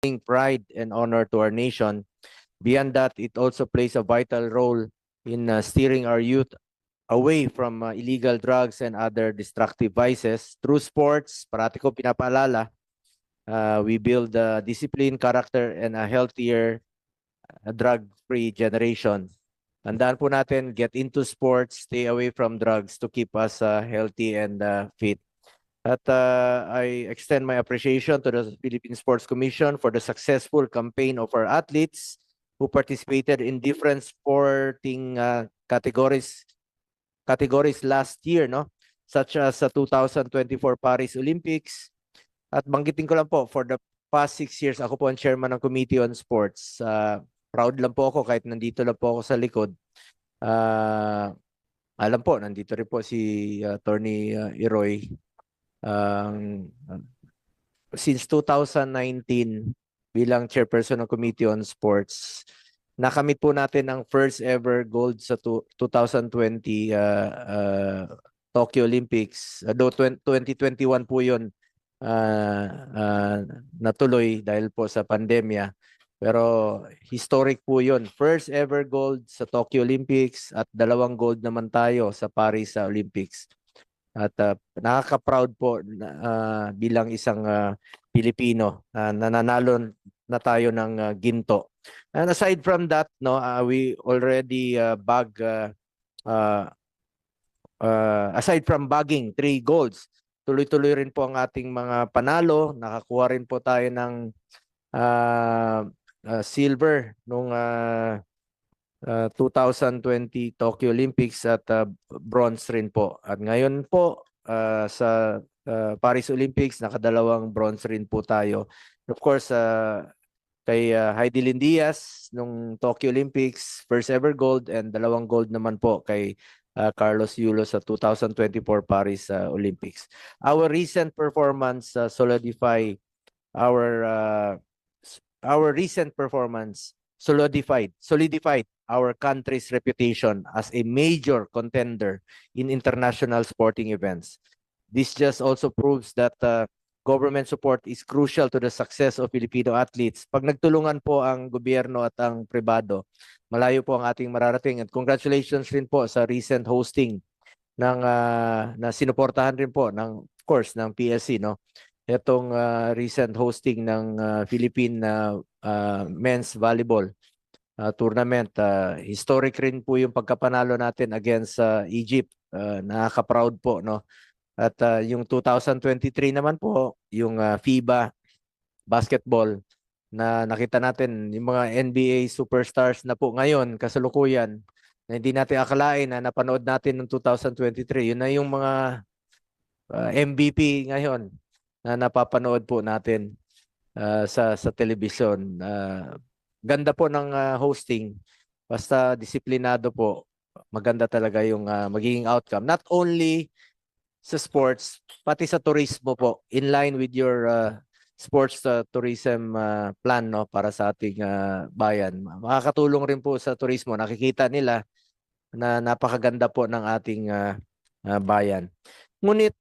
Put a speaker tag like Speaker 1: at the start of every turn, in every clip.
Speaker 1: bring pride and honor to our nation. Beyond that, it also plays a vital role in steering our youth away from illegal drugs and other destructive vices. Through sports, parati ko pinapaalala, we build discipline, character, and a healthier drug-free generation. Tandaan po natin, get into sports, stay away from drugs to keep us healthy and fit. At I extend my appreciation to the Philippine Sports Commission for the successful campaign of our athletes who participated in different sporting categories last year, no? Such as sa 2024 Paris Olympics. At banggitin ko lang po, for the past 6 years, ako po ang chairman ng Committee on Sports. Proud lang po ako kahit nandito lang po ako sa likod. Alam po, nandito rin po si Attorney Iroy. Since 2019, bilang chairperson ng Committee on Sports, nakamit po natin ang first ever gold sa 2020 Tokyo Olympics. Though 2021 po yun natuloy dahil po sa pandemya. Pero historic po yun. First ever gold sa Tokyo Olympics at 2 gold naman tayo sa Paris Olympics. At nakaka-proud po bilang isang Pilipino na nanalo na tayo ng ginto. And aside from that, no, we already aside from bagging 3 golds, tuloy-tuloy rin po ang ating mga panalo. Nakakuha rin po tayo ng silver nung 2020 Tokyo Olympics at bronze rin po. At ngayon po sa Paris Olympics, nakadalawang bronze rin po tayo. Of course, kay Heidi Lindias nung Tokyo Olympics, first ever gold, and 2 gold naman po kay Carlos Yulo sa 2024 Paris Olympics. Our recent performance solidified our country's reputation as a major contender in international sporting events. This just also proves that government support is crucial to the success of Filipino athletes. Pag nagtulungan po ang gobyerno at ang pribado, malayo po ang ating mararating. At congratulations rin po sa recent hosting ng na sinuportahan rin po ng, of course, ng PSC, no? Itong recent hosting ng Philippine men's volleyball tournament. Historic rin po yung pagkapanalo natin against Egypt. Nakaka-proud po, no? At yung 2023 naman po, yung FIBA basketball na nakita natin, yung mga NBA superstars na po ngayon, kasalukuyan, na hindi natin akalain na napanood natin noong 2023. Yun na yung mga MVP ngayon na napapanood po natin sa telebisyon. Ganda po ng hosting. Basta disiplinado po, maganda talaga yung magiging outcome. Not only sa sports, pati sa turismo po, in line with your sports tourism plan, no, para sa ating bayan. Makakatulong rin po sa turismo. Nakikita nila na napakaganda po ng ating bayan. Ngunit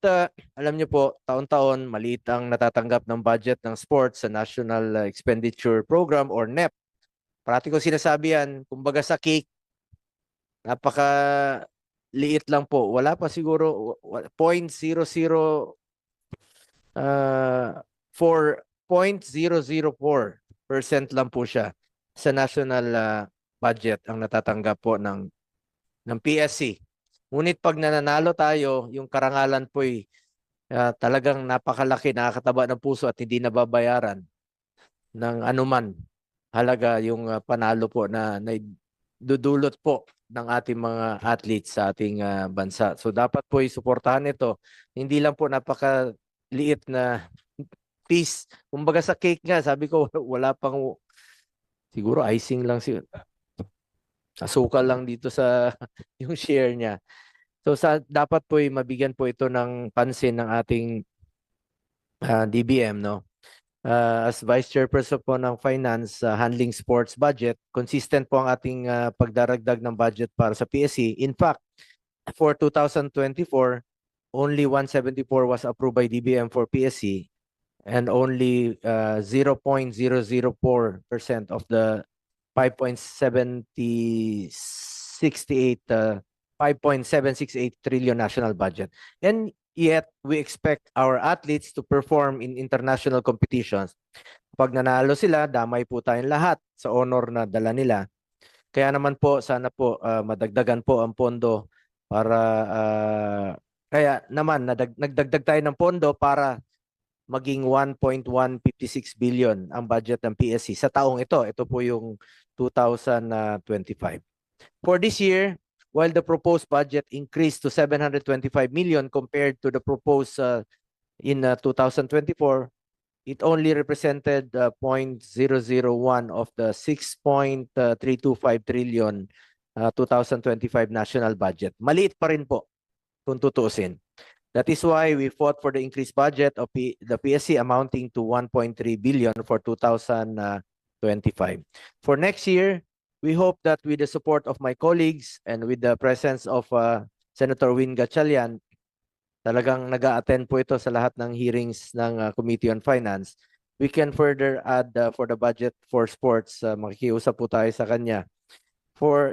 Speaker 1: alam niyo po, taon-taon maliit ang natatanggap ng budget ng sports sa National Expenditure Program or NEP. Parati ko sinasabi yan, kumbaga sa cake, napaka-liit lang po. Wala pa siguro 0.004% lang po siya sa national budget ang natatanggap po ng PSC. Ngunit pag nananalo tayo, yung karangalan po'y talagang napakalaki, nakakataba ng puso at hindi nababayaran ng anuman halaga yung panalo po na dudulot po ng ating mga athletes sa ating bansa. So dapat po isuportahan ito. Hindi lang po napakaliit na piece. Kumbaga sa cake nga, sabi ko wala pang, siguro icing lang siguro. Asukal lang dito sa yung share niya. So dapat po mabigyan po ito ng pansin ng ating DBM, no? As Vice Chairperson po ng Finance, handling sports budget, consistent po ang ating pagdaragdag ng budget para sa PSC. In fact, for 2024, only 174 was approved by DBM for PSC. and only 0.004% of the 5.768 trillion national budget. And yet, we expect our athletes to perform in international competitions. Pag nanalo sila, damay po tayong lahat sa honor na dala nila. Kaya naman po, sana po madagdagan po ang pondo para kaya naman nagdagdag tayo ng pondo para maging 1.156 billion ang budget ng PSC sa taong ito. Ito po yung 2025. For this year, while the proposed budget increased to 725 million compared to the proposed in 2024, it only represented 0.001 of the 6.325 trillion 2025 national budget. Maliit pa rin po kung tutuusin. That is why we fought for the increased budget of the PSC amounting to 1.3 billion for 2025. For next year, we hope that with the support of my colleagues and with the presence of Senator Win Gatchalian, talagang nag-a-attend po ito sa lahat ng hearings ng Committee on Finance, we can further add for the budget for sports. Makikiusap po tayo sa kanya.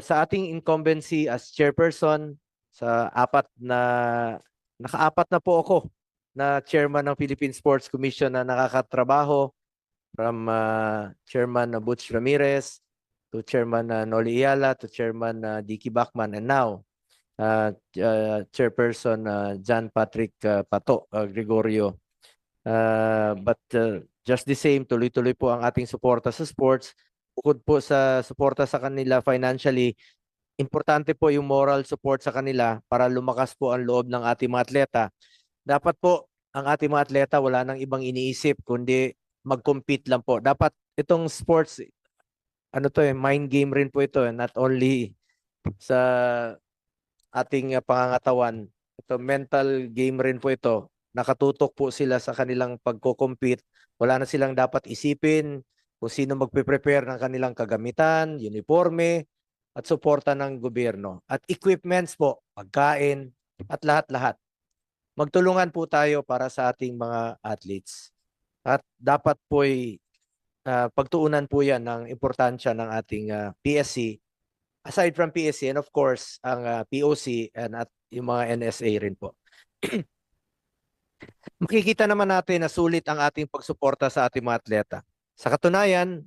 Speaker 1: Sa ating incumbency as chairperson, sa nakaapat na po ako na chairman ng Philippine Sports Commission na nakakatrabaho, from Chairman Butch Ramirez to Chairman Noli Iyala to Chairman Dicky Bachman, and now Chairperson John Patrick Pato Gregorio. But just the same, tuloy-tuloy po ang ating suporta sa sports. Bukod po sa suporta sa kanila financially, importante po yung moral support sa kanila para lumakas po ang loob ng ating mga atleta. Dapat po ang ating mga atleta wala nang ibang iniisip kundi mag-compete lang po. Dapat itong sports, mind game rin po ito. Not only sa ating pangangatawan, ito mental game rin po ito. Nakatutok po sila sa kanilang pagko-compete. Wala na silang dapat isipin kung sino magpe-prepare ng kanilang kagamitan, uniforme, at suporta ng gobyerno. At equipments po, pagkain, at lahat-lahat. Magtulungan po tayo para sa ating mga athletes. At dapat po'y pagtuunan po yan ng importansya ng ating PSC. Aside from PSC and of course, ang POC and at yung mga NSA rin po. Makikita naman natin na sulit ang ating pagsuporta sa ating mga atleta. Sa katunayan,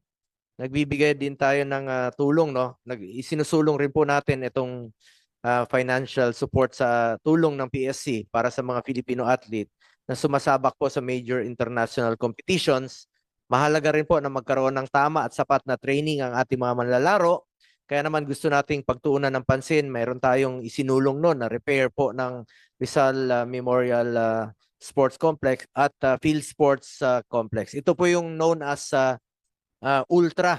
Speaker 1: nagbibigay din tayo ng tulong, no? Isinusulong rin po natin itong financial support sa tulong ng PSC para sa mga Filipino athlete na sumasabak po sa major international competitions. Mahalaga rin po na magkaroon ng tama at sapat na training ang ating mga manlalaro. Kaya naman gusto nating pagtuunan ng pansin. Mayroon tayong isinulong noon na repair po ng Rizal Memorial Sports Complex at Field Sports Complex. Ito po yung known as Ultra.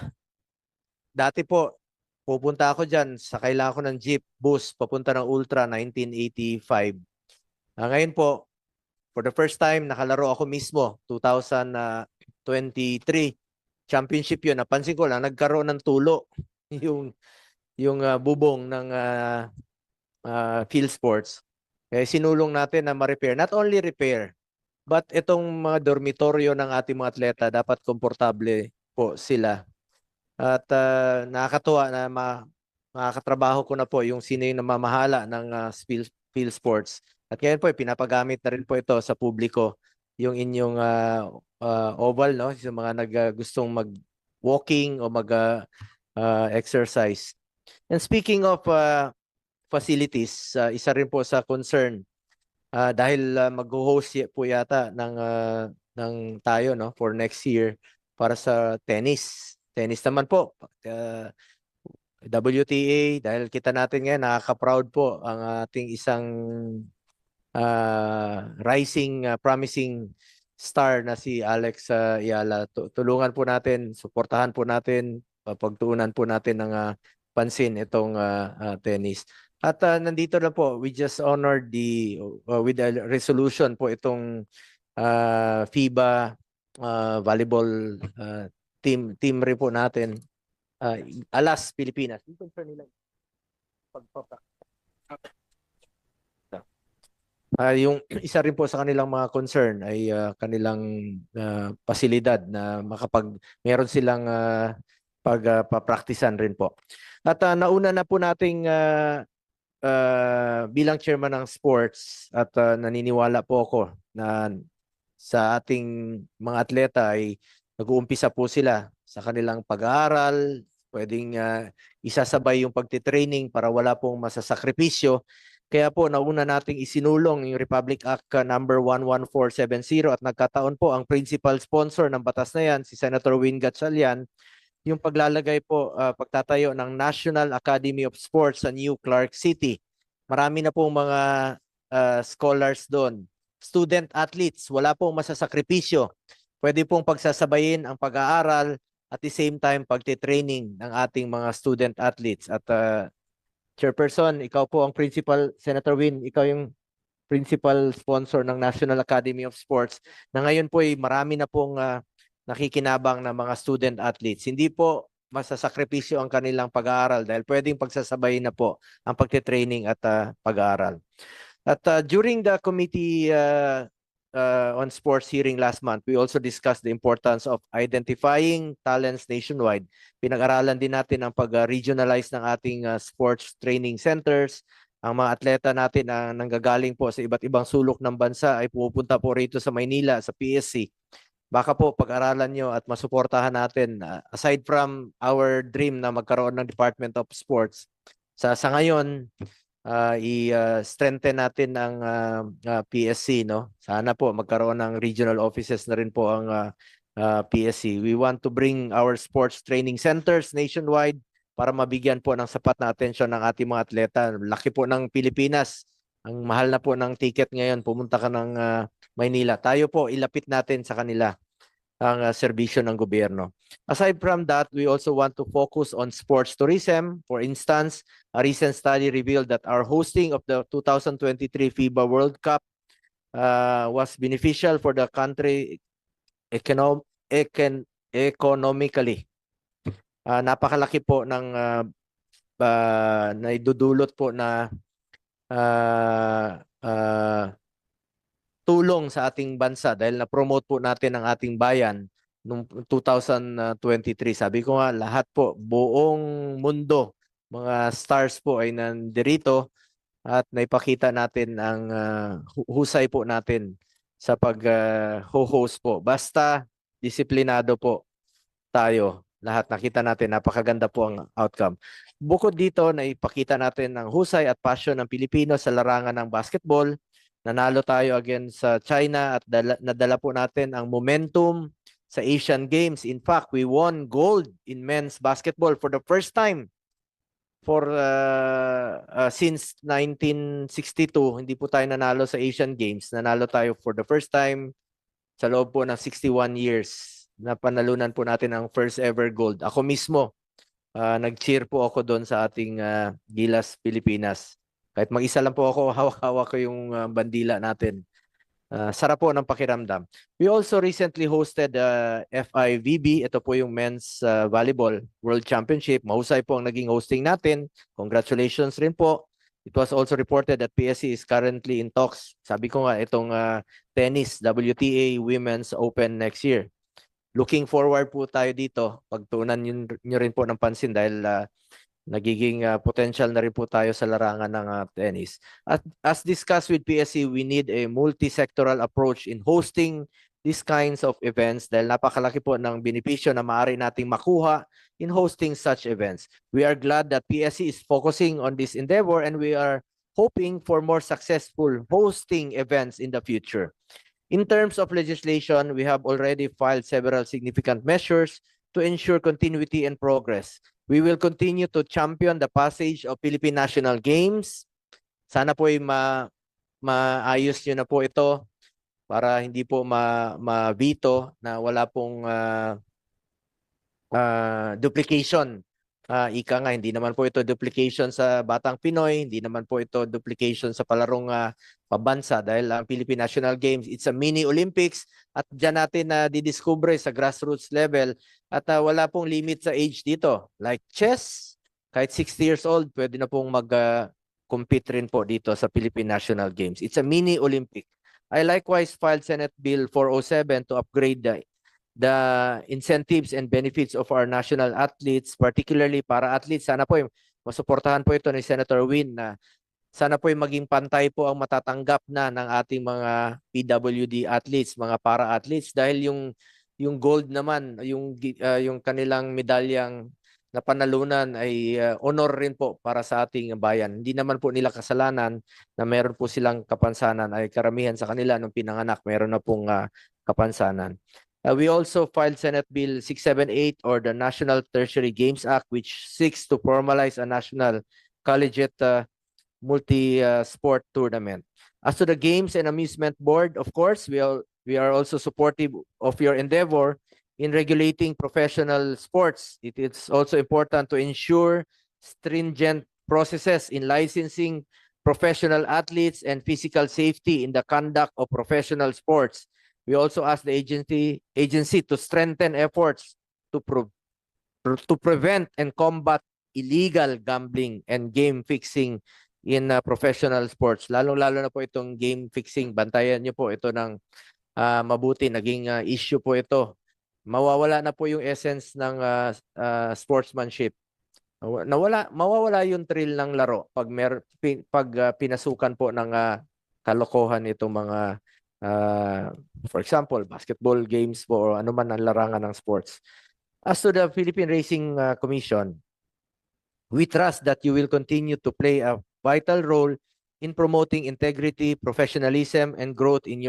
Speaker 1: Dati po, pupunta ako dyan, sakay lang ako ng jeep, bus, papunta ng Ultra 1985. Ngayon po, for the first time, nakalaro ako mismo, 2023. Championship yun. Napansin ko lang, nagkaroon ng tulo yung bubong ng Field Sports. Sinulong natin na ma-repair. Not only repair, but itong mga dormitoryo ng ating mga atleta, dapat komportable po sila. At nakakatuwa na makakatrabaho ko na po yung sino yung namamahala ng Field Sports. At ngayon po, pinapagamit na rin po ito sa publiko yung inyong oval, no? Yung mga gustong mag-walking o mag-exercise. And speaking of facilities, isa rin po sa concern dahil mag-host po yata ng tayo, no, for next year para sa tennis. Tennis naman po. WTA, dahil kita natin ngayon, nakaka-proud po ang ating isang rising, promising star na si Alex Ayala. Tulungan po natin, suportahan po natin, pagtuunan po natin ng pansin itong tennis. At nandito na po, we just honored with the resolution po itong FIBA volleyball team rin po natin. Alas, Pilipinas. Yung isa rin po sa kanilang mga concern ay kanilang pasilidad na meron silang papraktisan rin po. At nauna na po nating bilang chairman ng sports at naniniwala po ako na sa ating mga atleta ay nag-uumpisa po sila sa kanilang pag-aaral, pwedeng isasabay yung pagtitraining para wala pong masasakripisyo. Kaya po nauna nating isinulong yung Republic Act number 11470 at nagkataon po ang principal sponsor ng batas na yan, si Senator Win Gatchalian, yung paglalagay po, pagtatayo ng National Academy of Sports sa New Clark City. Marami na pong mga scholars doon. Student athletes, wala pong masasakripisyo. Pwede pong pagsasabayin ang pag-aaral at the same time pagtitraining ng ating mga student athletes. At Chairperson, ikaw po ang principal, Senator Win, ikaw yung principal sponsor ng National Academy of Sports na ngayon po ay marami na pong nakikinabang na mga student athletes. Hindi po masasakripisyo ang kanilang pag-aaral dahil pwedeng pagsasabayin na po ang pagtitraining at pag-aaral. At during the committee on sports hearing last month, we also discussed the importance of identifying talents nationwide. Pinag-aralan din natin ang pag-regionalize ng ating sports training centers. Ang mga atleta natin na nanggagaling po sa iba't ibang sulok ng bansa ay pupunta po rito sa Maynila, sa PSC. Baka po pag-aralan nyo at masuportahan natin, aside from our dream na magkaroon ng Department of Sports, sa ngayon, i-strengthen natin ang PSC, no? Sana po magkaroon ng regional offices na rin po ang PSC. We want to bring our sports training centers nationwide para mabigyan po ng sapat na atensyon ng ating mga atleta. Laki po ng Pilipinas. Ang mahal na po ng ticket ngayon, pumunta ka ng Maynila. Tayo po, ilapit natin sa kanila ang serbisyo ng gobyerno. Aside from that, we also want to focus on sports tourism. For instance, a recent study revealed that our hosting of the 2023 FIBA World Cup was beneficial for the country economically. Napakalaki po ng naidudulot po na tulong sa ating bansa dahil na-promote po natin ang ating bayan noong 2023. Sabi ko nga, lahat po, buong mundo, mga stars po ay nandirito at naipakita natin ang husay po natin sa pag-host po. Basta disiplinado po tayo. Lahat nakita natin, napakaganda po ang outcome. Bukod dito, naipakita natin ang husay at passion ng Pilipino sa larangan ng basketball. Nanalo tayo against sa China at nadala po natin ang momentum sa Asian Games. In fact, we won gold in men's basketball for the first time since 1962. Hindi po tayo nanalo sa Asian Games. Nanalo tayo for the first time sa loob po ng 61 years na panalunan po natin ang first ever gold. Ako mismo, nag-cheer po ako doon sa ating Gilas Pilipinas. Kahit mag-isa lang po ako, hawak-hawak ko yung bandila natin. Sarap po ng pakiramdam. We also recently hosted FIVB. Ito po yung Men's Volleyball World Championship. Mahusay po ang naging hosting natin. Congratulations rin po. It was also reported that PSC is currently in talks. Sabi ko nga, itong tennis, WTA Women's Open next year. Looking forward po tayo dito. Pagtuunan nyo rin po ng pansin dahil nagiging potential na rin po tayo sa larangan ng tennis. As discussed with PSC, we need a multi-sectoral approach in hosting these kinds of events dahil napakalaki po ng benepisyo na maaari nating makuha in hosting such events. We are glad that PSC is focusing on this endeavor and we are hoping for more successful hosting events in the future. In terms of legislation, we have already filed several significant measures to ensure continuity and progress. We will continue to champion the passage of Philippine National Games. Sana po ay maayos nyo na po ito para hindi po ma-veto na wala pong duplication. Ika nga, hindi naman po ito duplication sa Batang Pinoy, hindi naman po ito duplication sa palarong pabansa dahil ang Philippine National Games, it's a mini Olympics at dyan natin na didiscover sa grassroots level at wala pong limit sa age dito. Like chess, kahit 60 years old, pwede na pong compete rin po dito sa Philippine National Games. It's a mini Olympic. I likewise filed Senate Bill 407 to upgrade the incentives and benefits of our national athletes, particularly para athletes. Sana po masuportahan po ito ni Senator Win na sana po maging pantay po ang matatanggap na ng ating mga PWD athletes, mga para-athletes dahil yung gold naman, yung kanilang medalyang na panalunan ay honor rin po para sa ating bayan. Hindi naman po nila kasalanan na meron po silang kapansanan, ay karamihan sa kanila nung pinanganak meron na pong kapansanan. We also filed Senate Bill 678 or the National Tertiary Games Act, which seeks to formalize a national collegiate multi-sport tournament. As to the Games and Amusement Board, of course, we are also supportive of your endeavor in regulating professional sports. It is also important to ensure stringent processes in licensing professional athletes and physical safety in the conduct of professional sports. We also ask the agency to strengthen efforts to prevent and combat illegal gambling and game fixing in professional sports. Lalo-lalo na po itong game fixing. Bantayan niyo po ito ng mabuti. Naging issue po ito. Mawawala na po yung essence ng sportsmanship. Mawawala yung thrill ng laro pag pinasukan po ng kalokohan itong mga for example, basketball games po o anuman ang larangan ng sports. As to the Philippine Racing Commission, we trust that you will continue to play a vital role in promoting integrity, professionalism, and growth in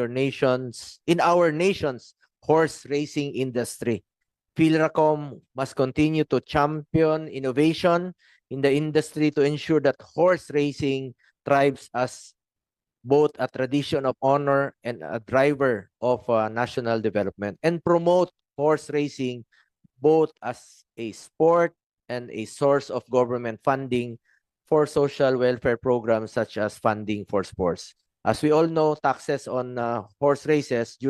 Speaker 1: our nation's horse racing industry. PhilRACOM must continue to champion innovation in the industry to ensure that horse racing thrives as both a tradition of honor and a driver of national development, and promote horse racing both as a sport and a source of government funding for social welfare programs such as funding for sports. As we all know, taxes on horse races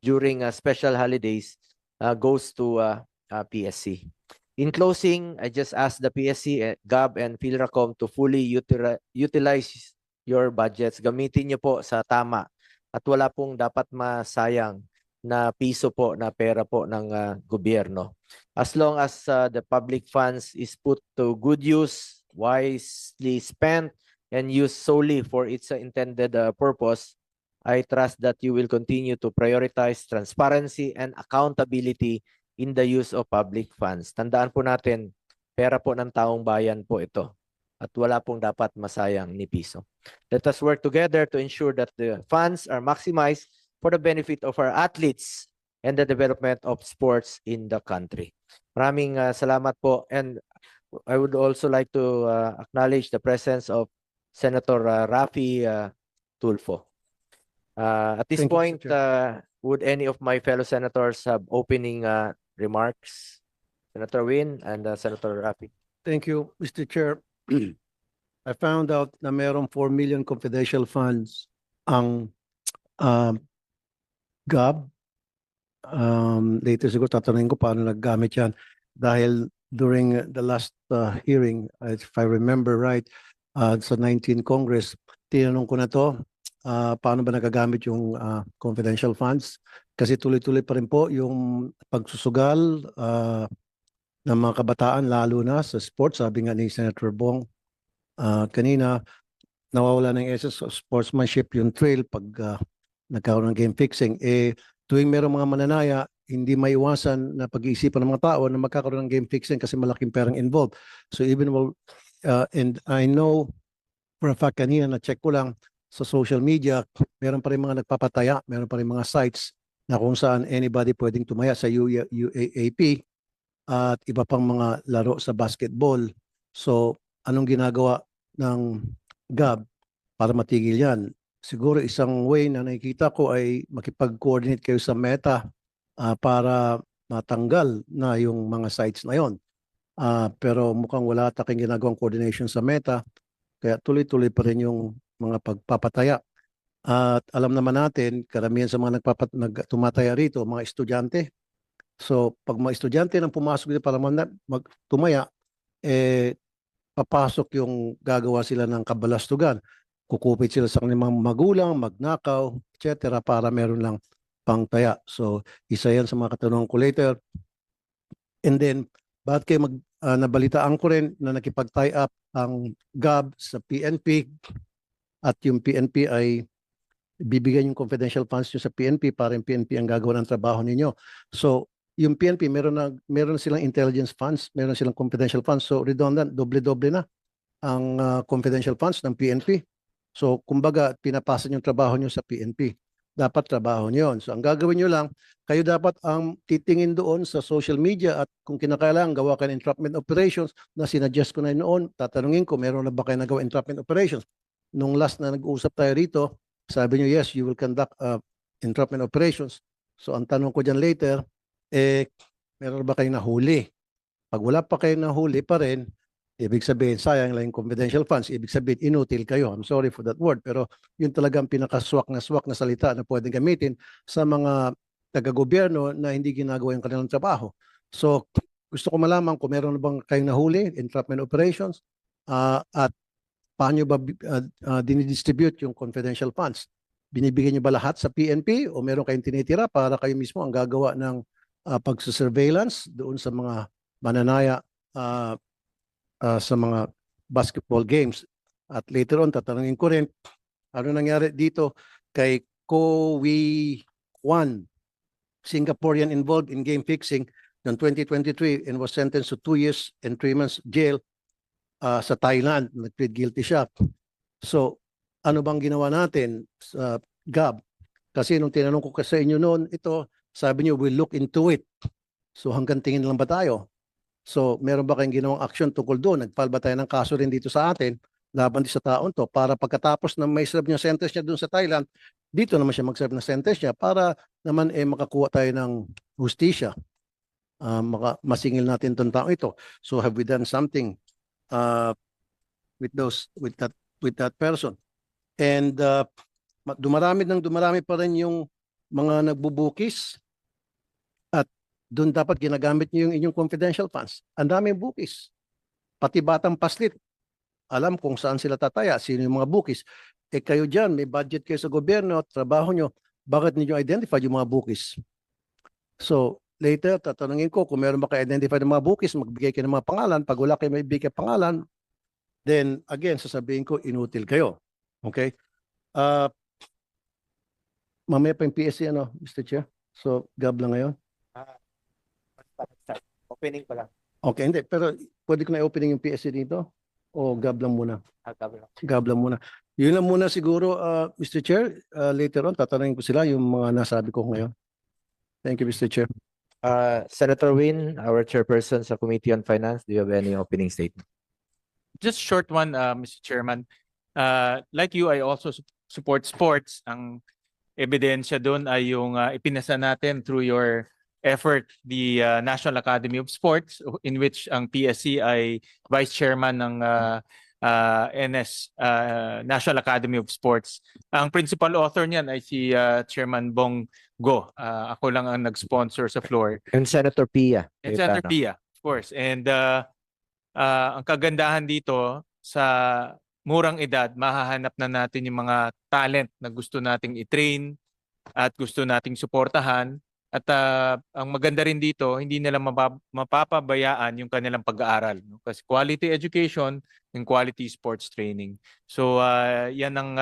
Speaker 1: during special holidays goes to PSC. In closing, I just ask the PSC, GAB, and PhilRACOM to fully utilize your budgets. Gamitin niyo po sa tama at wala pong dapat masayang na piso po, na pera po ng gobyerno. As long as the public funds is put to good use, wisely spent, and used solely for its intended purpose, I trust that you will continue to prioritize transparency and accountability in the use of public funds. Tandaan po natin, pera po ng taong bayan po ito at wala pong dapat masayang ni piso. Let us work together to ensure that the funds are maximized for the benefit of our athletes and the development of sports in the country. Maraming salamat po, and I would also like to acknowledge the presence of Senator Raffy Tulfo. At this point, would any of my fellow senators have opening remarks? Senator Win and Senator Raffy.
Speaker 2: Thank you, Mr. Chair. I found out na mayroong 4 million confidential funds ang GAB. Later siguro tatanungin ko paano naggamit yan. Dahil during the last hearing, if I remember right, sa 19 Congress, tinanong ko na to, paano ba nagagamit yung confidential funds? Kasi tuloy-tuloy pa rin po yung pagsusugal ng mga kabataan, lalo na sa sports. Sabi nga ni Senator Bong kanina, nawawala ng essence of sportsmanship, yung thrill pag nagkaroon ng game fixing. Tuwing merong mga mananaya, hindi maiwasan na pag-iisipan ng mga tao na magkakaroon ng game fixing kasi malaking perang involved. So even while, and I know for a fact kanina, na-check ko lang sa social media, meron pa rin mga nagpapataya, meron pa rin mga sites na kung saan anybody pwedeng tumaya sa UAAP at iba pang mga laro sa basketball. So anong ginagawa ng GAB para matigil yan? Siguro isang way na nakikita ko ay makipag-coordinate kayo sa Meta para matanggal na yung mga sites na yon. Pero mukhang wala taking ginagawang coordination sa Meta, kaya tuloy-tuloy pa rin yung mga pagpapataya. At alam naman natin, karamihan sa mga tumataya rito, mga estudyante. So pag mga estudyante nang pumasok dito para tumaya, papasok yung gagawa sila ng kabalastugan. Kukupit sila sa kanilang mga magulang, magnakaw, etc. para meron lang pangtaya. So, isa yan sa mga katanungan ko later. And then, bakit kayo nabalitaan ko rin na nakipag-tie up ang GAB sa PNP at yung PNP ay bibigyan yung confidential funds nyo sa PNP para yung PNP ang gagawa ng trabaho ninyo. So, yung PNP, meron na silang intelligence funds, meron silang confidential funds. So, redundant, doble-doble na ang confidential funds ng PNP. So, kumbaga, pinapasa yung trabaho nyo sa PNP. Dapat trabaho nyo yun. So, ang gagawin nyo lang, kayo dapat ang titingin doon sa social media at kung kinakailangan, gawa kayo ng entrapment operations na sinadjust ko na noon, tatanungin ko, meron na ba kayo nagawa entrapment operations? Nung last na nag-uusap tayo rito, sabi nyo, yes, you will conduct entrapment operations. So, ang tanong ko dyan later, meron ba kayong nahuli? Pag wala pa kayong nahuli pa rin, ibig sabihin, sayang lang yung confidential funds. Ibig sabihin, inutil kayo. I'm sorry for that word. Pero yun talagang pinakaswak na salita na pwedeng gamitin sa mga taga-gobyerno na hindi ginagawa yung kanilang trabaho. So, gusto ko malaman kung meron na bang kayong nahuli, entrapment operations, at paano ba dinidistribute yung confidential funds? Binibigyan niyo ba lahat sa PNP o meron kayong tinitira para kayo mismo ang gagawa ng pagsusurveillance doon sa mga mananaya sa mga basketball games? At later on, tatanungin ko rin, ano nangyari dito kay Ko Wee Kwan, Singaporean involved in game fixing noong 2023 and was sentenced to 2 years and 3 months jail sa Thailand. Nag-plead guilty siya. So, ano bang ginawa natin sa GAB? Kasi nung tinanong ko sa inyo noon, ito, sabi niyo, we'll look into it. So, hanggang tingin lang ba tayo? So, meron ba kayong ginawang action tungkol doon? Nag-file ba tayo ng kaso rin dito sa atin laban din sa taon to para pagkatapos na may serve niya sentence niya doon sa Thailand, dito naman siya mag-serve ng sentence niya para naman makakuha tayo ng hustisya. Masingil natin itong taong ito. So, have we done something with that person? And dumarami pa rin yung mga nagbubukis at doon dapat ginagamit niyo yung inyong confidential funds. Ang daming bukis. Pati batang paslit. Alam kung saan sila tataya, sino yung mga bukis. Kayo dyan, may budget kayo sa gobyerno, trabaho nyo, bakit niyo identify yung mga bukis? So, later, tatanungin ko kung meron ba kayo identify ng mga bukis, magbigay kayo ng mga pangalan. Pag wala kayo may bigay pangalan, then again, sasabihin ko, inutil kayo. Okay? Mamaya pa yung PSC, Mr. Chair? So, gab lang ngayon.
Speaker 1: Opening pa lang.
Speaker 2: Okay, hindi. Pero pwede ko na i-opening yung PSC dito? O gab lang muna? Gab lang muna. Yun lang muna siguro, Mr. Chair. Later on, tatanungin ko sila yung mga nasabi ko ngayon. Thank you, Mr. Chair.
Speaker 1: Senator Win, our chairperson sa Committee on Finance, do you have any opening statement?
Speaker 3: Just short one, Mr. Chairman. Like you, I also support sports. Ang ebidensya doon ay yung ipinasa natin through your effort, the National Academy of Sports, in which ang PSC ay vice chairman ng NS, National Academy of Sports. Ang principal author niyan ay si Chairman Bong Go. Ako lang ang nag-sponsor sa floor.
Speaker 1: And Senator Pia.
Speaker 3: And Senator Pia, of course. And ang kagandahan dito, sa murang edad, mahahanap na natin yung mga talent na gusto nating i-train at gusto nating suportahan. At ang maganda rin dito, hindi nila mapapabayaan yung kanilang pag-aaral. No? Kasi quality education and quality sports training. So yan ang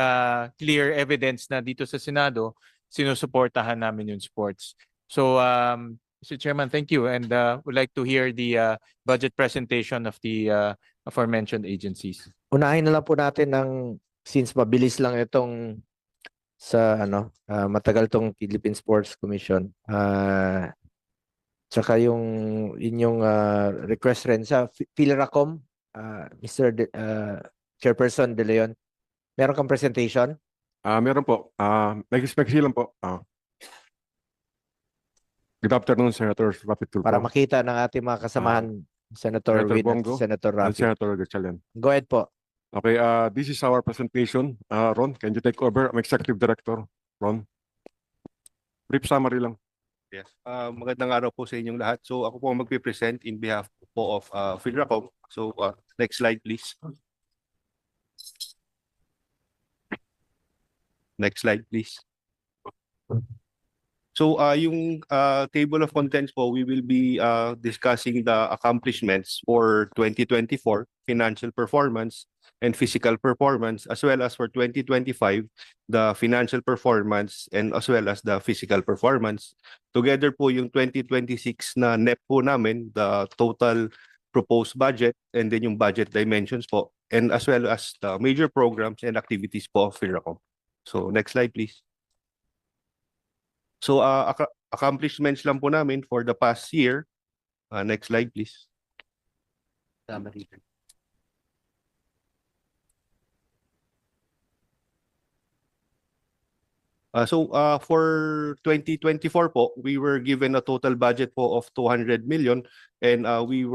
Speaker 3: clear evidence na dito sa Senado, sinusuportahan namin yung sports. So Mr. Chairman, thank you. And would like to hear the budget presentation of the aforementioned agencies.
Speaker 1: Unahin na lang po natin since mabilis lang itong sa matagal tong Philippine Sports Commission. Tsaka yung inyong request rin sa PhilRacom, Mr. Chairperson De Leon. Meron kang presentation?
Speaker 4: Meron po. Nag-expect lang po. Good afternoon, Senator Rapi Tulfo.
Speaker 1: Para makita ng ating mga kasamahan, Senator
Speaker 4: Senator
Speaker 1: Win
Speaker 4: Bongo
Speaker 1: at Senator
Speaker 4: and
Speaker 1: Rafi.
Speaker 4: Senator Gatchalian.
Speaker 1: Go ahead po.
Speaker 4: Okay, this is our presentation. Ron, can you take over? I'm Executive Director. Ron. Brief summary lang.
Speaker 5: Yes. Magandang araw po sa inyong lahat. So ako po ang magpipresent in behalf po of Philracom. So next slide please. Next slide please. So yung table of contents po, we will be discussing the accomplishments for 2024 financial performance and physical performance, as well as for 2025 the financial performance and as well as the physical performance. Together po yung 2026 na NEP po namin, the total proposed budget, and then yung budget dimensions po, and as well as the major programs and activities po of Philracom. So next slide please. So accomplishments lang po namin for the past year. Next slide please. For 2024 po, we were given a total budget po of 200 million, and we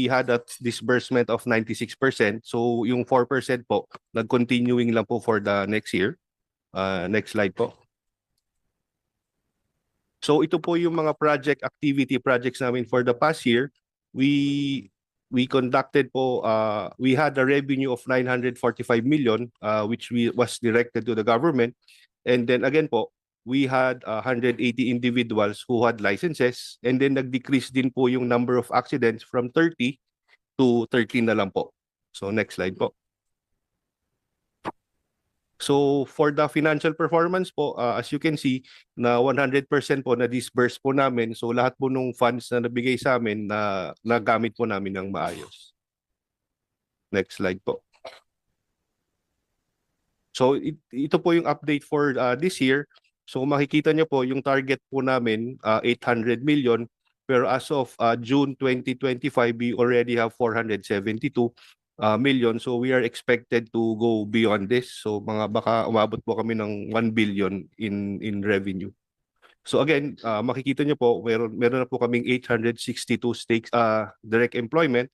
Speaker 5: had a disbursement of 96%. So yung 4% po, nag-continuing lang po for the next year. Next slide po. So ito po yung mga projects namin for the past year. We conducted po, we had a revenue of 945 million, which was directed to the government. And then again po, we had 180 individuals who had licenses, and then nag-decrease din po yung number of accidents from 30 to 13 na lang po. So next slide po. So for the financial performance po, as you can see, na 100% po na-disburse po namin. So lahat po nung funds na nabigay sa amin na nagamit po namin ng maayos. Next slide po. So ito po yung update for this year. So makikita niyo po yung target po namin 800 million, pero as of June 2025 we already have 472 million. So we are expected to go beyond this. So baka umabot po kami ng 1 billion in revenue. So again, makikita niyo po meron na po kaming 862 stakes direct employment.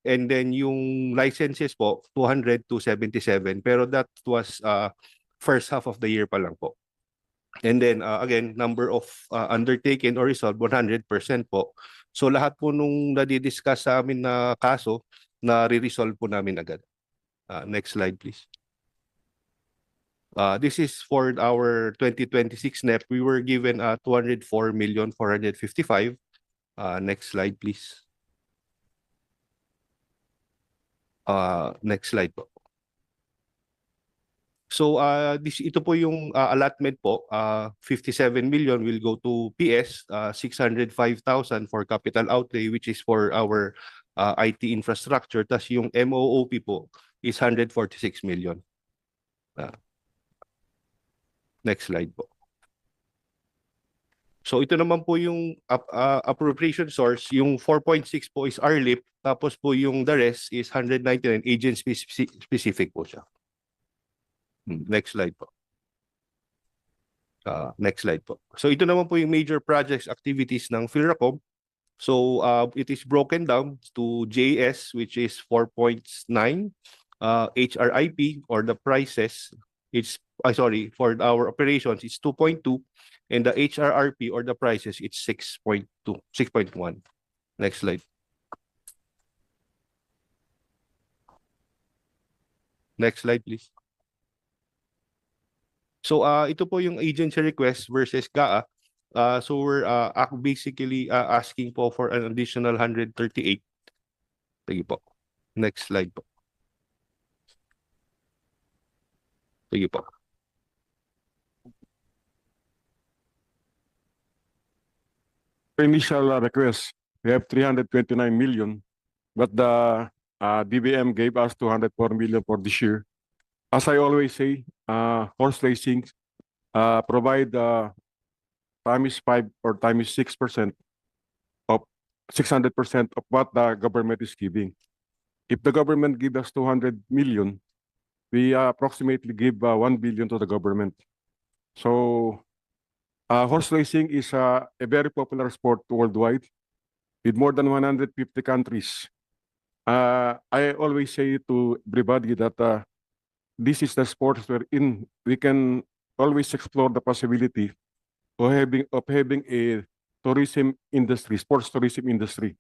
Speaker 5: And then yung licenses po, 200 to 77. Pero that was first half of the year pa lang po. And then again, number of undertaken or resolved, 100% po. So lahat po nung nadidiscuss sa amin na kaso, na-resolve po namin agad. Next slide please. This is for our 2026 NEP. We were given 204,455,000. Next slide please. Next slide po. So ito po yung allotment po, 57 million will go to PS, 605,000 for capital outlay, which is for our IT infrastructure. Tas yung MOOP po is 146 million. Next slide po. So ito naman po yung appropriation source. Yung 4.6 po is RLIP, tapos po yung the rest is 199 agent specific po siya. Next slide po. Next slide po. So ito naman po yung major projects activities ng Philracom. So it is broken down to JS, which is 4.9, HRIP or the prices, it's for our operations it's 2.2, and the HRRP or the prices it's 6.1. Next slide. Next slide please. So ito po yung agency request versus GAA. So we're basically asking po for an additional 138. Sige po. Next slide po. Sige po.
Speaker 4: Initial request, we have 329 million, but the DBM gave us 204 million for this year. As I always say, horse racing provide times 5 or times 6% of 600% of what the government is giving. If the government gives us 200 million, we approximately give 1 billion to the government. So horse racing is a very popular sport worldwide with more than 150 countries. I always say to everybody that this is the sport wherein we can always explore the possibility of having a tourism industry, sports tourism industry.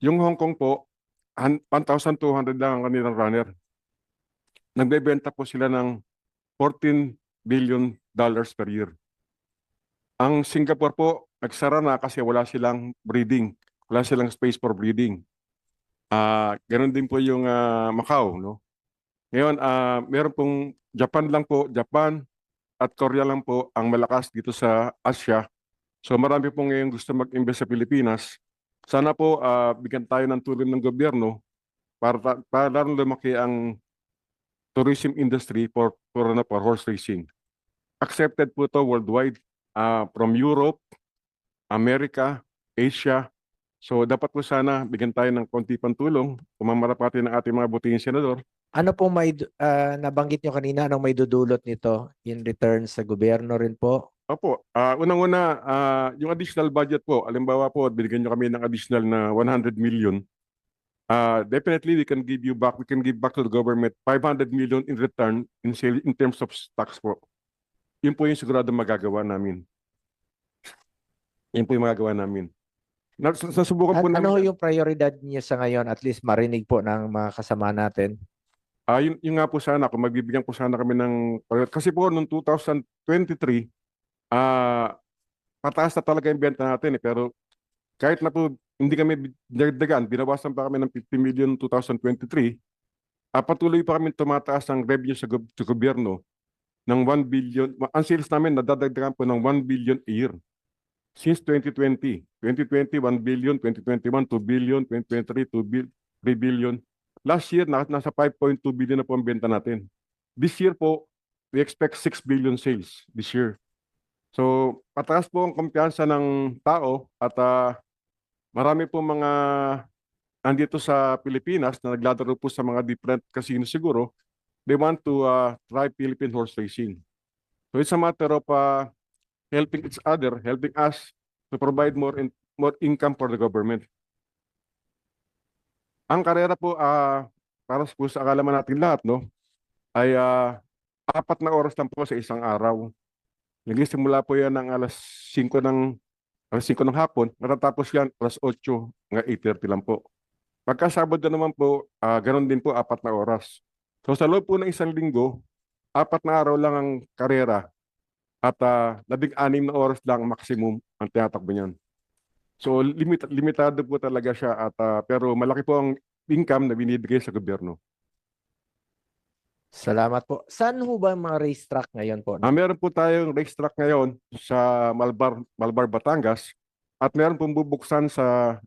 Speaker 4: Yung Hong Kong po, 1,200 lang ang kanilang runner. Nagbebenta po sila ng $14 billion per year. Ang Singapore po, nagsara na kasi wala silang breeding. Wala silang space for breeding. Ganun din po yung Macau, no? Ngayon, meron pong Japan lang po, Japan at Korea lang po ang malakas dito sa Asia. So marami po ngayon gusto mag-invest sa Pilipinas. Sana po bigyan tayo ng tulong ng gobyerno para lalo lumaki ang tourism industry for horse racing. Accepted po to worldwide from Europe, America, Asia. So dapat po sana bigyan tayo ng konti pang tulong, pumamarapati ng ating mga butihing senador.
Speaker 1: Ano pong nabanggit nyo kanina, anong may dudulot nito in return sa gobyerno rin po?
Speaker 4: Opo, unang-una, yung additional budget po, alimbawa po, binigyan nyo kami ng additional na 100 million. Definitely, we can give back to the government 500 million in return in terms of tax po. Yun po yung sigurado magagawa namin. Yun po yung magagawa namin. Nasubukan po
Speaker 1: Ano
Speaker 4: namin.
Speaker 1: yung prioridad niyo sa ngayon? At least marinig po ng mga kasama natin.
Speaker 4: Yun nga po sana, kung magbibigyan po sana kami ng, kasi po noong 2023, pataas na talaga yung benta natin pero kahit na po hindi kami dagdagan, binawasan pa kami ng 50 million 2023, patuloy pa kami tumataas ang revenue sa gobyerno ng 1 billion. Ang sales namin nadadagdagan po ng 1 billion a year. Since 2020, 1 billion, 2021, 2 billion, 2023, 3 billion. Last year, nasa 5.2 billion na po ang benta natin. This year po, we expect 6 billion sales this year. So, pataas po ang kumpiyansa ng tao at marami po mga andito sa Pilipinas na naglalaro po sa mga different casino siguro. They want to try Philippine horse racing. So, it's a matter of helping each other, helping us to provide more income for the government. Ang karera po, para po sa akalaman natin lahat, no, ay 4 na oras lang po sa isang araw. Nagsisimula po yan ng alas 5 ng hapon, matatapos yan alas 8 hanggang 8:30 lang po. Pagka Sabado naman po, ganoon din po 4 na oras. So sa loob po ng isang linggo, 4 na araw lang ang karera at 16 na oras lang maximum ang tinatakbo niyan. So limitado po talaga siya at pero malaki po ang income na binibigay sa gobyerno.
Speaker 1: Salamat po. Saan ho ba ang mga racetrack ngayon po?
Speaker 4: Meron po tayong racetrack ngayon sa Malbar, Batangas at meron pong bubuksan sa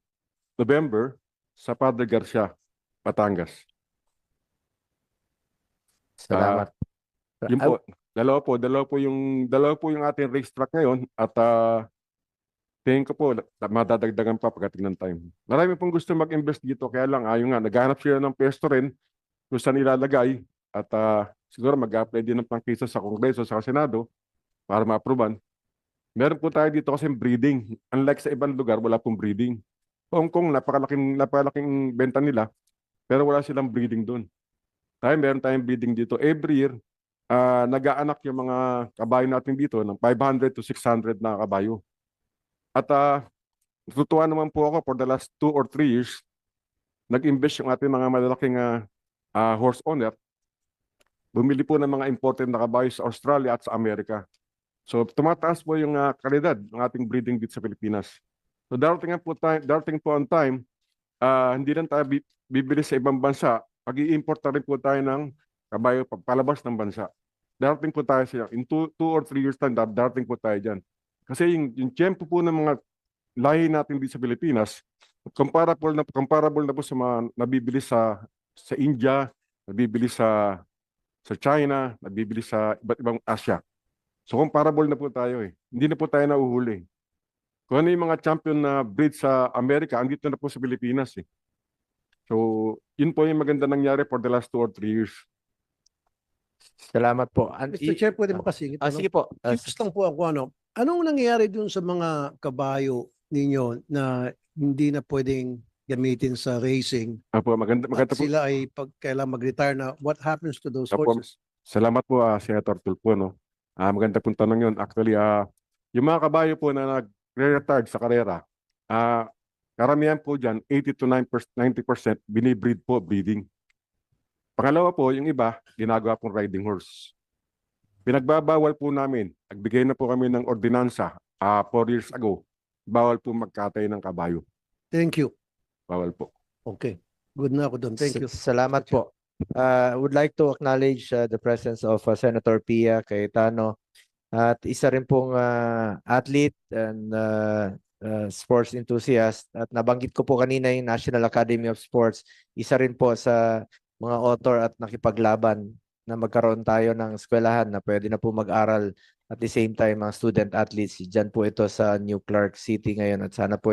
Speaker 4: November sa Padre Garcia, Batangas.
Speaker 1: Salamat.
Speaker 4: Yun po, dalawa po yung ating racetrack ngayon at tingin ko po madadagdagan pa pagdating ng time. Marami pong gusto mag-invest dito kaya lang ayun nga naghahanap sila ng pwesto rin kung saan ilalagay at siguro mag-apply din ng pangkisa sa Kongreso sa Senado para ma-approvean. Meron po tayo dito kasi breeding. Unlike sa ibang lugar, wala pong breeding. Hong Kong, napakalaking benta nila pero wala silang breeding doon. Meron tayong breeding dito. Every year, nag-aanak yung mga kabayo natin dito ng 500 to 600 na kabayo. At natutuwa naman po ako for the last 2 or 3 years, nag-invest yung ating mga malalaking horse owner. Bumili po ng mga imported na kabayo sa Australia at sa Amerika. So tumataas po yung kalidad ng ating breeding dito sa Pilipinas. So darating po ang time, hindi lang tayo bibili sa ibang bansa, mag-i-import na rin po tayo ng kabayo palabas ng bansa. Darating po tayo siya. In 2 or 3 years time, darating po tayo dyan. Kasi yung tiyempo po ng mga lahi natin dito sa Pilipinas, comparable na po sa mga nabibili sa India, nabibili sa China, nabibili sa iba't ibang Asia. So comparable na po tayo eh. Hindi na po tayo nauhuli. Kung ano yung mga champion na breed sa Amerika, andito na po sa Pilipinas eh. So yun po yung maganda nangyari for the last 2 or 3 years.
Speaker 1: Salamat po.
Speaker 2: Mr. Chair, pwede makasingit?
Speaker 1: Sige po.
Speaker 2: Curious lang po ako, anong nangyayari dun sa mga kabayo ninyo na hindi na pwedeng gamitin sa racing?
Speaker 4: Apo, maganda
Speaker 2: At
Speaker 4: po.
Speaker 2: sila ay pag kailang mag-retire na, what happens to those
Speaker 4: Apo,
Speaker 2: horses?
Speaker 4: salamat po Senator Tulfo, no. Maganda pong tanong yun. Actually, yung mga kabayo po na nagre-retard sa karera, Karamihan po dyan, 80 to 90% binibreed po, breeding. Pangalawa po, yung iba, ginagawa pong riding horse. Pinagbabawal po namin, nagbigay na po kami ng ordinansa 4 years ago, bawal po magkatay ng kabayo.
Speaker 2: Thank you.
Speaker 4: Bawal po.
Speaker 2: Okay. Good na ako doon. Thank you.
Speaker 1: Salamat
Speaker 2: Mr. Chair.
Speaker 1: po. I would like to acknowledge the presence of Senator Pia Cayetano at isa rin pong athlete and sports enthusiast, at nabanggit ko po kanina yung National Academy of Sports. Isa rin po sa mga author at nakipaglaban na magkaroon tayo ng eskwelahan na pwede na po mag-aral at the same time mga student athletes. Diyan po ito sa New Clark City ngayon, at sana po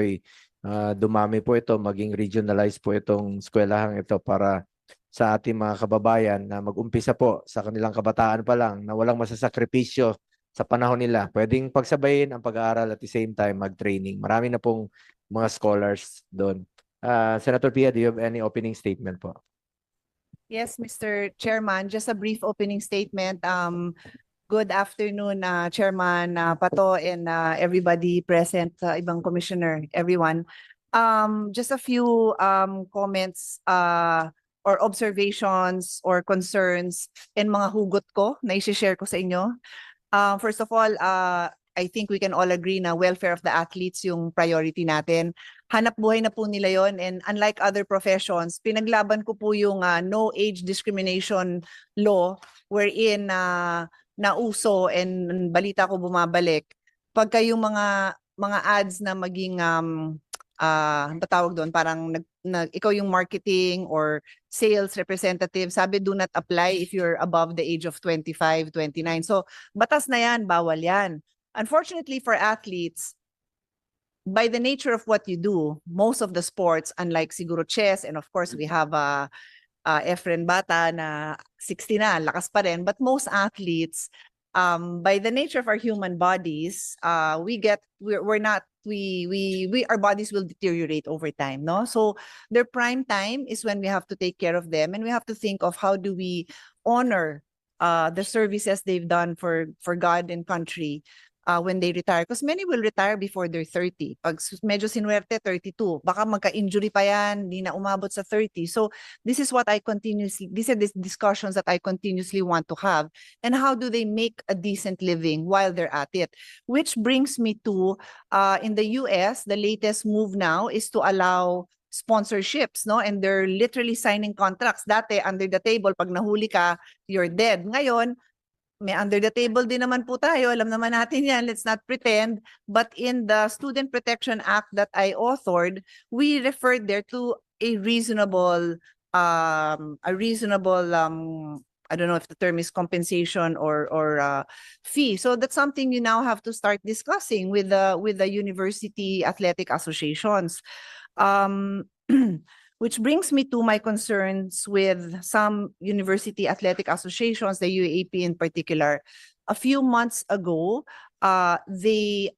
Speaker 1: dumami po ito, maging regionalized po itong eskwelahang ito para sa ating mga kababayan na mag-umpisa po sa kanilang kabataan pa lang na walang masasakripisyo sa panahon nila. Pwedeng pagsabayin ang pag-aaral at the same time mag-training. Marami na pong mga scholars doon. Senator Pia, do you have any opening statement po?
Speaker 6: Yes, Mr. Chairman, just a brief opening statement. Good afternoon, Chairman Pato and everybody present, ibang commissioner, everyone. Just a few comments or observations or concerns and mga hugot ko na i-share ko sa inyo. First of all, I think we can all agree na welfare of the athletes yung priority natin. Hanap buhay na po nila yon, and unlike other professions, pinaglaban ko po yung no age discrimination law wherein nauso and balita ko bumabalik. Pagka yung mga ads na maging tawag doon, parang ikaw yung marketing or sales representative, sabi do not apply if you're above the age of 25, 29. So batas na yan, bawal yan. Unfortunately for athletes, by the nature of what you do, most of the sports, unlike siguro chess, and of course we have Efren Bata na 60 na, lakas pa rin, but most athletes, by the nature of our human bodies, our bodies will deteriorate over time, no? So their prime time is when we have to take care of them, and we have to think of how do we honor the services they've done for God and country when they retire. Because many will retire before they're 30. Pag medyo sinuwerte, 32. Baka magka-injury pa yan, hindi na umabot sa 30. So these are the discussions that I continuously want to have. And how do they make a decent living while they're at it? Which brings me to, in the US, the latest move now is to allow sponsorships, no? And they're literally signing contracts. Dati, under the table, pag nahuli ka, you're dead. Ngayon, may under the table din naman po tayo. Alam naman natin yan. Let's not pretend. But in the Student Protection Act that I authored, we referred there to a reasonable, I don't know if the term is compensation or fee. So that's something you now have to start discussing with the university athletic associations. Which brings me to my concerns with some university athletic associations, the UAAP in particular. A few months ago, they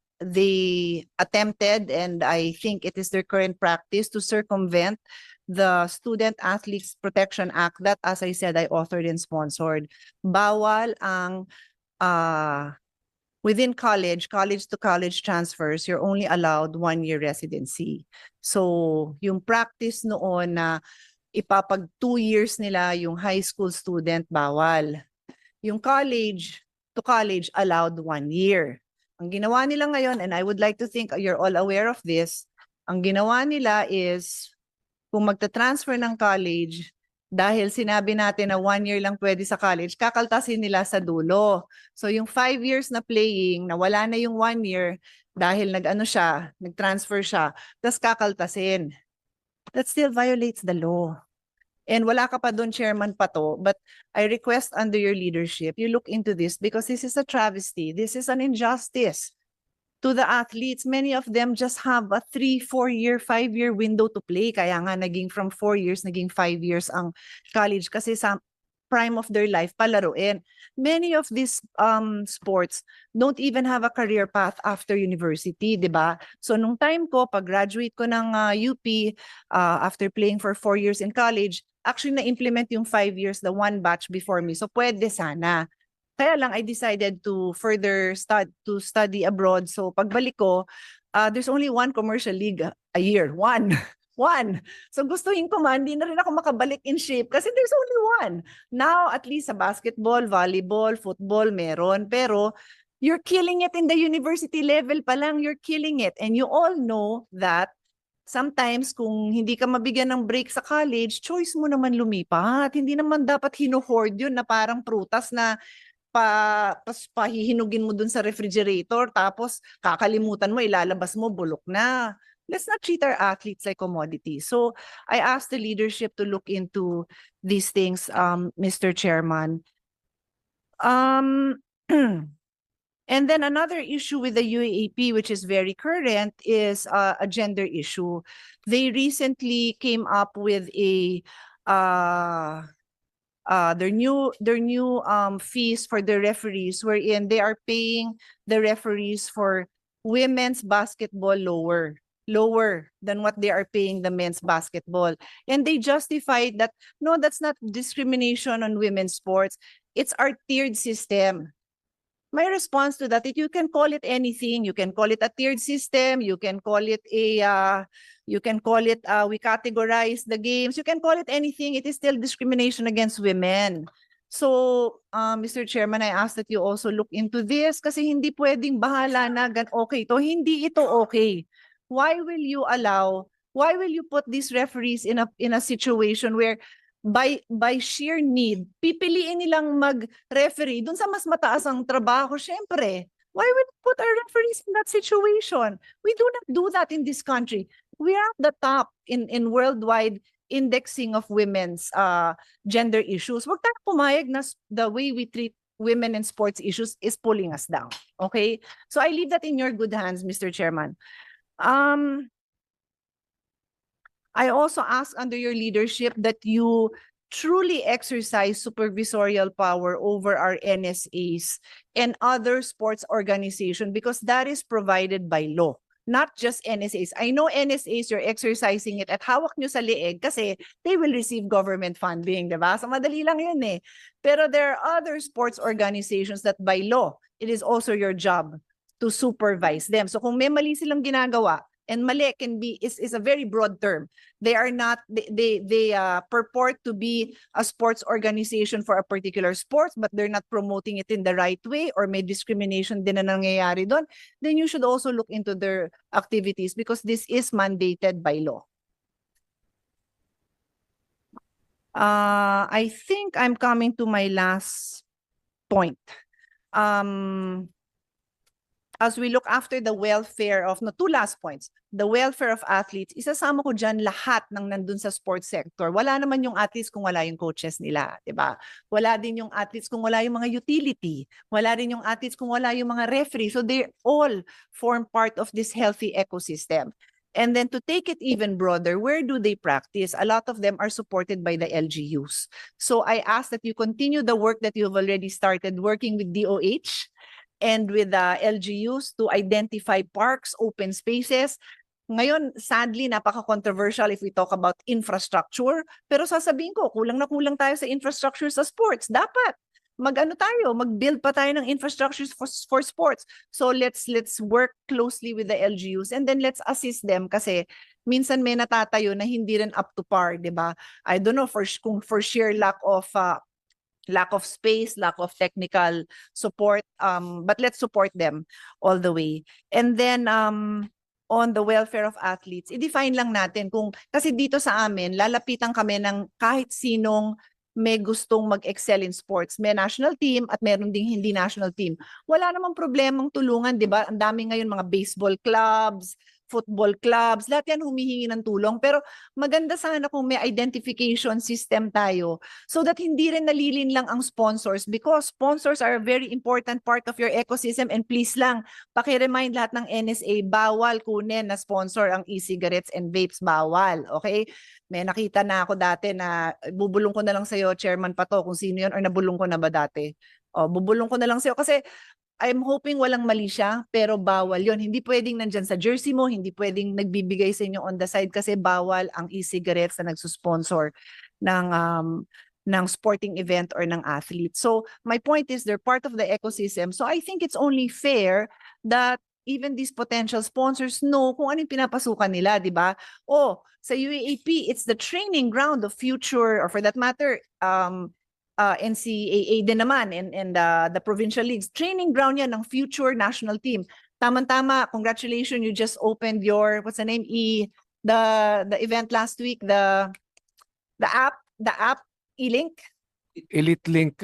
Speaker 6: attempted, and I think it is their current practice, to circumvent the Student Athletes Protection Act that, as I said, I authored and sponsored. Bawal ang within college to college transfers, you're only allowed 1-year residency. So yung practice noon na ipapag 2 years nila yung high school student, bawal. Yung college to college allowed 1 year. Ang ginawa nila ngayon, and I would like to think you're all aware of this, ang ginawa nila is kung magta-transfer ng college, dahil sinabi natin na 1 year lang pwede sa college, kakaltasin nila sa dulo. So yung 5 years na playing, na wala na yung 1 year, dahil nag-transfer siya, tas kakaltasin. That still violates the law. And wala ka pa doon, Chairman Pato, but I request under your leadership, you look into this because this is a travesty. This is an injustice to the athletes. Many of them just have a 3, 4 year, 5 year window to play. Kaya nga naging from 4 years, naging 5 years ang college kasi sa prime of their life palaruin. Many of these sports don't even have a career path after university, di ba? So nung time ko, pag-graduate ko ng UP, after playing for 4 years in college, actually na-implement yung 5 years, the one batch before me. So pwede sana. Kaya lang I decided to further study abroad. So pagbalik ko, there's only one commercial league a year. One. One. So gustuhin ko man, hindi na rin ako makabalik in shape kasi there's only one. Now, at least sa basketball, volleyball, football, meron. Pero you're killing it in the university level pa lang. You're killing it. And you all know that sometimes kung hindi ka mabigyan ng break sa college, choice mo naman lumipat. Hindi naman dapat hino-hoard yun na parang prutas na pahihinugin mo dun sa refrigerator tapos kakalimutan mo, ilalabas mo, bulok na. Let's not treat our athletes like commodities. So I asked the leadership to look into these things, Mr. Chairman. And then another issue with the UAAP, which is very current, is a gender issue. They recently came up with their new fees for the referees, wherein they are paying the referees for women's basketball lower than what they are paying the men's basketball. And they justified that, no, that's not discrimination on women's sports. It's our tiered system. My response to that is you can call it anything. You can call it a tiered system. You can call it we categorize the games. You can call it anything. It is still discrimination against women. So, Mr. Chairman, I ask that you also look into this kasi hindi pwedeng bahala na okay to. Hindi ito okay. Why will you put these referees in a situation where by sheer need, pipiliin nilang mag-referee dun sa mas mataas ang trabaho? Syempre, why would we put our referees in that situation? We do not do that in this country. We are at the top in worldwide indexing of women's gender issues. Wag tayo pumayag na the way we treat women in sports issues is pulling us down. Okay? So I leave that in your good hands, Mr. Chairman. I also ask under your leadership that you truly exercise supervisorial power over our NSAs and other sports organizations because that is provided by law, not just NSAs. I know NSAs, you're exercising it at hawak nyo sa leeg kasi they will receive government funding, diba? So madali lang yun eh. Pero there are other sports organizations that by law, it is also your job to supervise them. So kung may mali silang ginagawa, and mali is a very broad term. They are not, they purport to be a sports organization for a particular sports, but they're not promoting it in the right way or may discrimination din na nangyayari doon, then you should also look into their activities because this is mandated by law. I think I'm coming to my last point. As we look after the welfare of, no, two last points, the welfare of athletes, isasama ko dyan lahat ng nandun sa sports sector. Wala naman yung athletes kung wala yung coaches nila, diba? Wala din yung athletes kung wala yung mga utility. Wala rin yung athletes kung wala yung mga referee. So they all form part of this healthy ecosystem. And then to take it even broader, where do they practice? A lot of them are supported by the LGUs. So I ask that you continue the work that you've already started working with DOH and with the LGUs to identify parks, open spaces. Ngayon, sadly, napaka-controversial if we talk about infrastructure. Pero sasabihin ko, kulang na kulang tayo sa infrastructure sa sports. Dapat mag-build pa tayo ng infrastructures for sports. So let's work closely with the LGUs and then let's assist them kasi minsan may natatayo na hindi rin up to par, di ba? I don't know for sheer lack of space, lack of technical support, but let's support them all the way. And then on the welfare of athletes, i-define lang natin kung, kasi dito sa amin, lalapitan kami ng kahit sinong may gustong mag-excel in sports. May national team at meron ding hindi national team. Wala namang problemang tulungan, di ba? Ang dami ngayon mga baseball clubs, football clubs, lahat yan humihingi ng tulong. Pero maganda sana kung may identification system tayo so that hindi rin nalilin lang ang sponsors because sponsors are a very important part of your ecosystem and please lang, paki-remind lahat ng NSA, bawal kunin na sponsor ang e-cigarettes and vapes, bawal. Okay? May nakita na ako dati na bubulong ko na lang sa'yo, Chairman Pato, kung sino yun or nabulong ko na ba dati? O, bubulong ko na lang sa'yo kasi I'm hoping walang mali siya, pero bawal yon. Hindi pwedeng nandyan sa jersey mo, hindi pwedeng nagbibigay sa inyo on the side kasi bawal ang e-cigarettes na nagsusponsor ng sporting event or ng athlete. So my point is they're part of the ecosystem. So I think it's only fair that even these potential sponsors know kung anong pinapasukan nila, di ba? O, sa UAAP, it's the training ground of future, or for that matter, NCAA din naman, and the provincial leagues. Training ground yan ng future national team. Tama-tama, congratulations, you just opened your, what's the name, the event last week, the app, E-Link.
Speaker 2: Elite Link,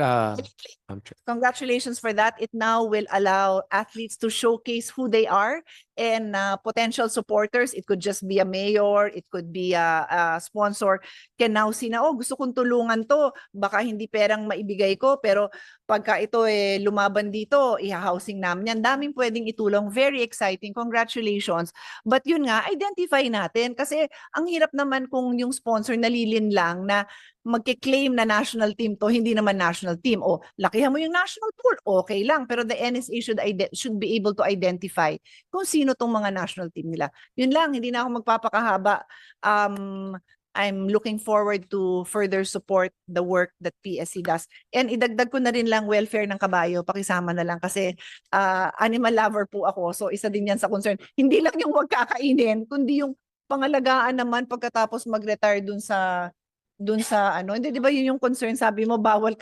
Speaker 6: Congratulations for that. It now will allow athletes to showcase who they are, and potential supporters. It could just be a mayor, it could be a sponsor, can now see na, oh, gusto kong tulungan to. Baka hindi perang maibigay ko, pero pagka ito lumaban dito, iha-housing namin yan. Daming pwedeng itulong. Very exciting. Congratulations. But yun nga, identify natin. Kasi ang hirap naman kung yung sponsor nalilin lang na magke-claim na national team to, hindi naman national team. O, lakihan mo yung national pool, okay lang. Pero the NSA should be able to identify kung sino tong mga national team nila. Yun lang, hindi na ako magpapakahaba. I'm looking forward to further support the work that PSC does. And idagdag ko na rin lang welfare ng kabayo, pakisama na lang kasi animal lover po ako. So isa din yan sa concern. Hindi lang yung wag kakainin, kundi yung pangalagaan naman pagkatapos mag-retire dun sa ano. Hindi, di ba yun yung concern? Sabi mo, bawal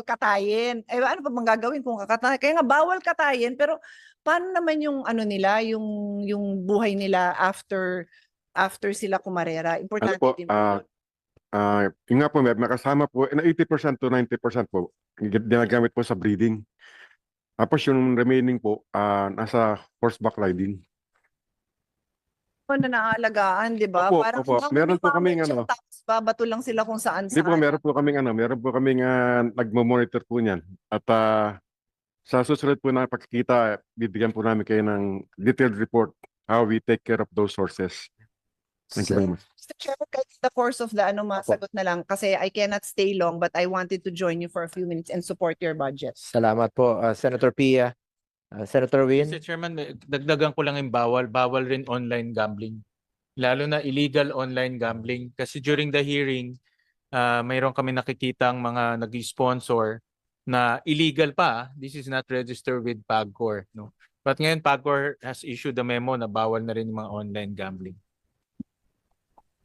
Speaker 6: katayin. Eh, ano pa bang gagawin kung kakatayin? Kaya nga, bawal katayin, pero paano naman yung ano nila, yung buhay nila after sila kumarera? Importante din po.
Speaker 4: Yung nga po, may kasama po, na 80% to 90% po, ginagamit po sa breeding. Tapos yung remaining po, nasa horseback riding.
Speaker 6: Na naalagaan, di ba?
Speaker 4: Opo,
Speaker 6: Parang
Speaker 4: opo. Meron po kaming ano.
Speaker 6: Tapos babato lang sila kung saan
Speaker 4: Hindi po, meron po kaming nagmo-monitor po niyan. At sa susunod po na pagkikita, bibigyan po namin kayo ng detailed report how we take care of those horses. Thank you very much.
Speaker 6: Mr. Chairman, kahit the course of the masagot na lang kasi I cannot stay long but I wanted to join you for a few minutes and support your budget.
Speaker 1: Salamat po, Senator Pia. Senator Win.
Speaker 3: Mr. Chairman, dagdagan ko lang yung bawal rin online gambling. Lalo na illegal online gambling. Kasi during the hearing, mayroon kami nakikitang mga nag-sponsor na illegal pa. This is not registered with PAGCOR. No? But ngayon, PAGCOR has issued a memo na bawal na rin yung mga online gambling.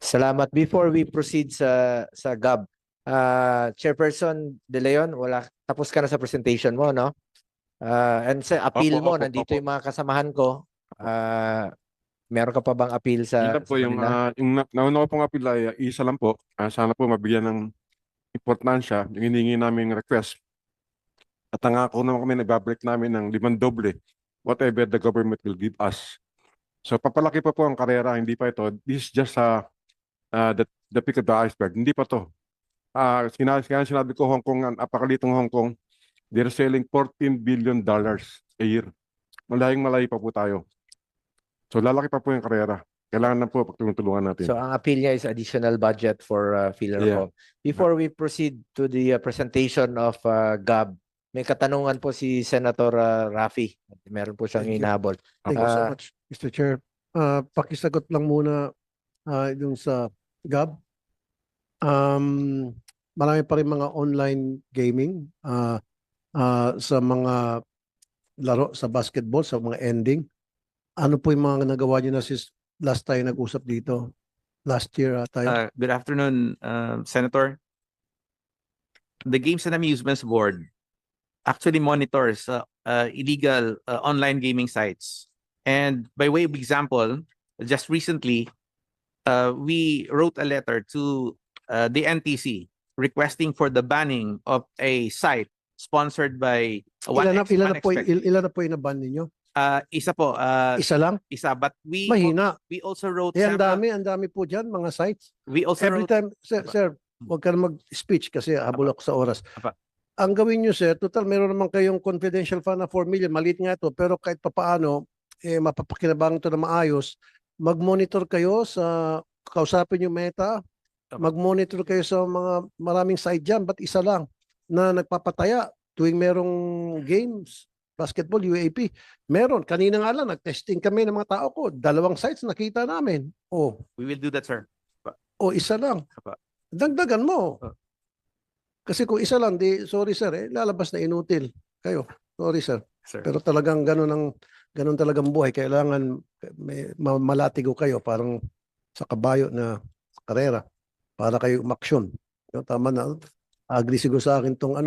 Speaker 1: Salamat. Before we proceed sa GAB, Chairperson De Leon, tapos ka na sa presentation mo, no? And sa appeal mo, nandito yung mga kasamahan ko. Meron ka pa bang appeal sa
Speaker 4: Ito po yung nauna ko pong appeal ay isa lang po. Sana po mabigyan ng importansya yung hiningi naming request. At nangako naman kami nagbabalik namin ng 5 doble whatever the government will give us. So papalaki pa po ang karera, hindi pa ito. This is just the peak of the iceberg. Hindi pa to. Sinabi ko Hong Kong, apakalitong Hong Kong, they're selling $14 billion a year. Malayo pa po tayo. So lalaki pa po yung karera. Kailangan na po pagtulungan natin.
Speaker 1: So ang appeal niya is additional budget for PhilHealth. Before we proceed to the presentation of GAB, may katanungan po si Senator Raffy. Meron po siyang inahabol.
Speaker 2: Thank you so much, Mr. Chair. Pakisagot lang muna yung sa GAB. Marami pa rin mga online gaming sa mga laro sa basketball, sa mga ending. Ano po yung mga nagawa niyo na last tayo nag-usap dito? Last year tayo?
Speaker 7: Good afternoon, Senator. The Games and Amusements Board actually monitors illegal online gaming sites. And by way of example, just recently, we wrote a letter to the NTC requesting for the banning of a site sponsored by
Speaker 2: Ilan na po yung naban ninyo?
Speaker 7: Isa po.
Speaker 2: Isa lang?
Speaker 7: Isa. But
Speaker 2: Mahina.
Speaker 7: we also wrote
Speaker 2: Ang
Speaker 7: several-
Speaker 2: dami po dyan, mga sites.
Speaker 7: we also
Speaker 2: Every
Speaker 7: wrote
Speaker 2: time, sir, huwag ka na mag-speech kasi habol ako sa oras.
Speaker 7: Apa.
Speaker 2: Ang gawin nyo, sir, total, meron naman kayong confidential fund na 4 million, maliit nga ito, pero kahit papaano, mapapakinabangan ito na maayos, mag-monitor kayo kausapin yung Meta, mag-monitor kayo sa mga maraming site dyan, ba't isa lang na nagpapataya tuwing merong games, basketball, UAP. Meron. Kanina nga lang, nag-testing kami ng mga tao ko. 2 sites nakita namin.
Speaker 7: We will do that, sir.
Speaker 2: Isa lang.
Speaker 7: Apa.
Speaker 2: Dagdagan mo. Kasi kung isa lang, sorry sir, lalabas na inutil kayo. Sorry sir.
Speaker 7: Sir.
Speaker 2: Pero talagang ganun ang ganun talagang buhay. Kailangan malatigo kayo parang sa kabayo na karera para kayo umaksyon. No, tama na. Agree siguro sa akin tong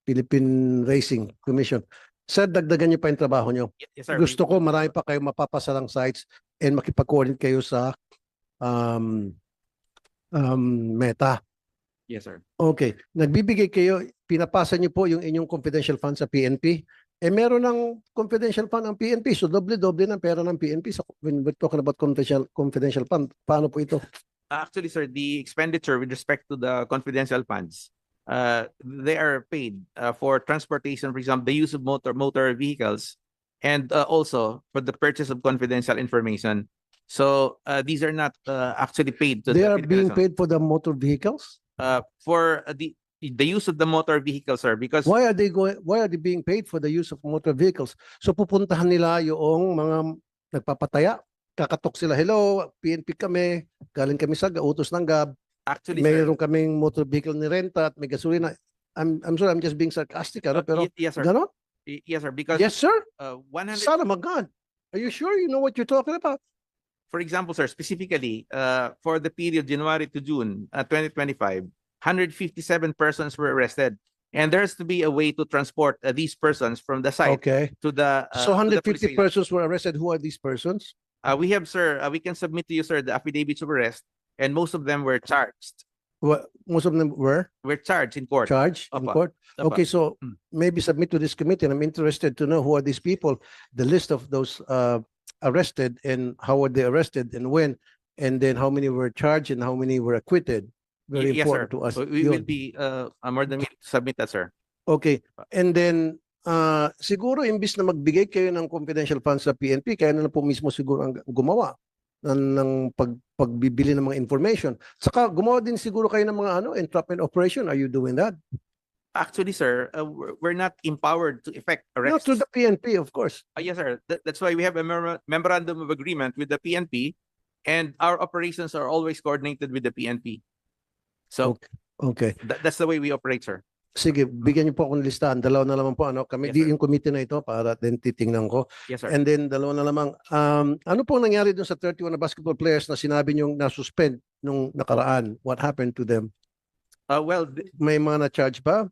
Speaker 2: Philippine Racing Commission. Sir, dagdagan niyo pa yung trabaho niyo.
Speaker 7: Yes, sir.
Speaker 2: Gusto ko marami pa kayo mapapasalang sites and makipag-coordinate kayo sa um, Meta.
Speaker 7: Yes, sir.
Speaker 2: Okay. Nagbibigay kayo, pinapasa niyo po yung inyong confidential fund sa PNP. Meron ng confidential fund ang PNP. So, doble-doble ng pera ng PNP. So, when we're talking about confidential fund, paano po ito?
Speaker 7: Actually, sir, the expenditure with respect to the confidential funds, they are paid for transportation, for example, the use of motor vehicles, and also for the purchase of confidential information. So these are not actually paid to
Speaker 2: They
Speaker 7: the
Speaker 2: are being
Speaker 7: Philippine
Speaker 2: paid for the motor vehicles?
Speaker 7: for the use of the motor vehicles, sir, because
Speaker 2: Why are they being paid for the use of motor vehicles? So pupuntahan nila yung mga nagpapataya, kakatok sila, hello, PNP kami, galing kami sa utos ng GAB,
Speaker 7: actually, sir,
Speaker 2: mayroon kaming motor vehicle ni renta at may gasolina. I'm sorry, I'm just being sarcastic, pero
Speaker 7: yes, sir.
Speaker 2: ganon?
Speaker 7: Yes, sir, because
Speaker 2: Yes, sir?
Speaker 7: 100,
Speaker 2: Son of a gun. Are you sure you know what you're talking about?
Speaker 7: for example, sir, specifically for the period January to June 2025, 157 persons were arrested. And there has to be a way to transport these persons from the site
Speaker 2: Okay.
Speaker 7: to the
Speaker 2: So
Speaker 7: to the
Speaker 2: 150
Speaker 7: police station.
Speaker 2: persons were arrested. Who are these persons?
Speaker 7: We have, sir, we can submit to you, sir, the affidavits of arrest, and most of them were charged.
Speaker 2: Most of them were
Speaker 7: Were charged in court.
Speaker 2: charged in
Speaker 7: Apa.
Speaker 2: court.
Speaker 7: Apa.
Speaker 2: Okay, so
Speaker 7: Mm.
Speaker 2: maybe submit to this committee. And I'm interested to know who are these people, the list of those arrested and how were they arrested and when, and then how many were charged and how many were acquitted. Very
Speaker 7: Yes, sir.
Speaker 2: important to us.
Speaker 7: We will
Speaker 2: Yun.
Speaker 7: be more than willing to submit that, sir.
Speaker 2: Okay. And then siguro imbis na magbigay kayo ng confidential funds sa PNP, kaya na po mismo siguro ang gumawa ng pagbibili ng mga information. Saka gumawa din siguro kayo ng mga entrapment operation. Are you doing that?
Speaker 7: Actually, sir, we're not empowered to effect
Speaker 2: Not
Speaker 7: arrests.
Speaker 2: to the PNP, of course.
Speaker 7: Yes, sir. That's why we have a memorandum of agreement with the PNP, and our operations are always coordinated with the PNP. So
Speaker 2: Okay.
Speaker 7: that's the way we operate, sir.
Speaker 2: Sige, bigyan niyo po ako ng listahan. Dalawa na lamang po kami
Speaker 7: Yes,
Speaker 2: di
Speaker 7: sir.
Speaker 2: yung committee na ito para din titingnan ko.
Speaker 7: Yes, sir.
Speaker 2: And then dalawa na lamang ano po nangyari dun sa 31 na basketball players na sinabi niyo na-suspend nung nakaraan? What happened to them?
Speaker 7: Well,
Speaker 2: May mga na-charge ba?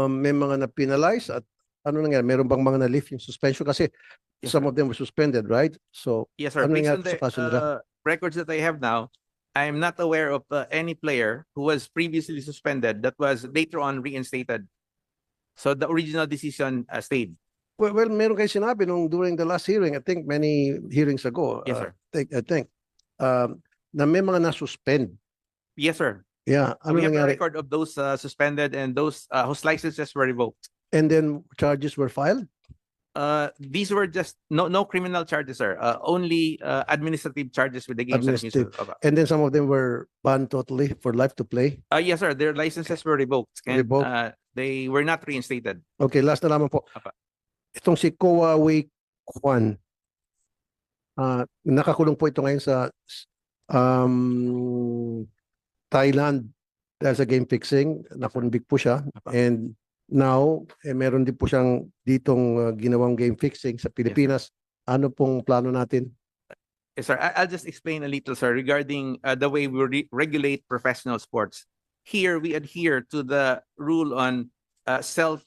Speaker 2: May mga na-penalize at ano nangyari? Meron bang mga na-lift yung suspension? Kasi
Speaker 7: Yes,
Speaker 2: some
Speaker 7: sir.
Speaker 2: of them were suspended, right? So,
Speaker 7: yes, sir.
Speaker 2: ano
Speaker 7: Based
Speaker 2: nangyari
Speaker 7: on the
Speaker 2: sa kaso nila?
Speaker 7: records that I have now, I'm not aware of any player who was previously suspended that was later on reinstated. So the original decision stayed.
Speaker 2: Well, meron kayo sinabi nung during the last hearing, I think many hearings ago,
Speaker 7: Yes, sir.
Speaker 2: I think, na may mga na-suspend.
Speaker 7: Yes, sir.
Speaker 2: Yeah, ano
Speaker 7: We have a
Speaker 2: nangyari?
Speaker 7: record of those suspended and those whose licenses were revoked.
Speaker 2: And then charges were filed?
Speaker 7: These were just no criminal charges, sir. Only administrative charges with the games. and
Speaker 2: Administrative.
Speaker 7: amusements.
Speaker 2: And then some of them were banned totally for life to play?
Speaker 7: Yes, sir. Their licenses were revoked and
Speaker 2: Revoked.
Speaker 7: they were not reinstated.
Speaker 2: Okay, last na lamang po.
Speaker 7: Apa.
Speaker 2: Itong si Koa Wei Kwan, nakakulong po ito ngayon sa Thailand dahil sa game fixing. Nakonvict po siya.
Speaker 7: Apa.
Speaker 2: And now, meron din po siyang ditong ginawang game fixing sa Pilipinas. Ano pong plano natin?
Speaker 7: Yes, sir. I'll just explain a little, sir, regarding the way we regulate professional sports. Here, we adhere to the rule on self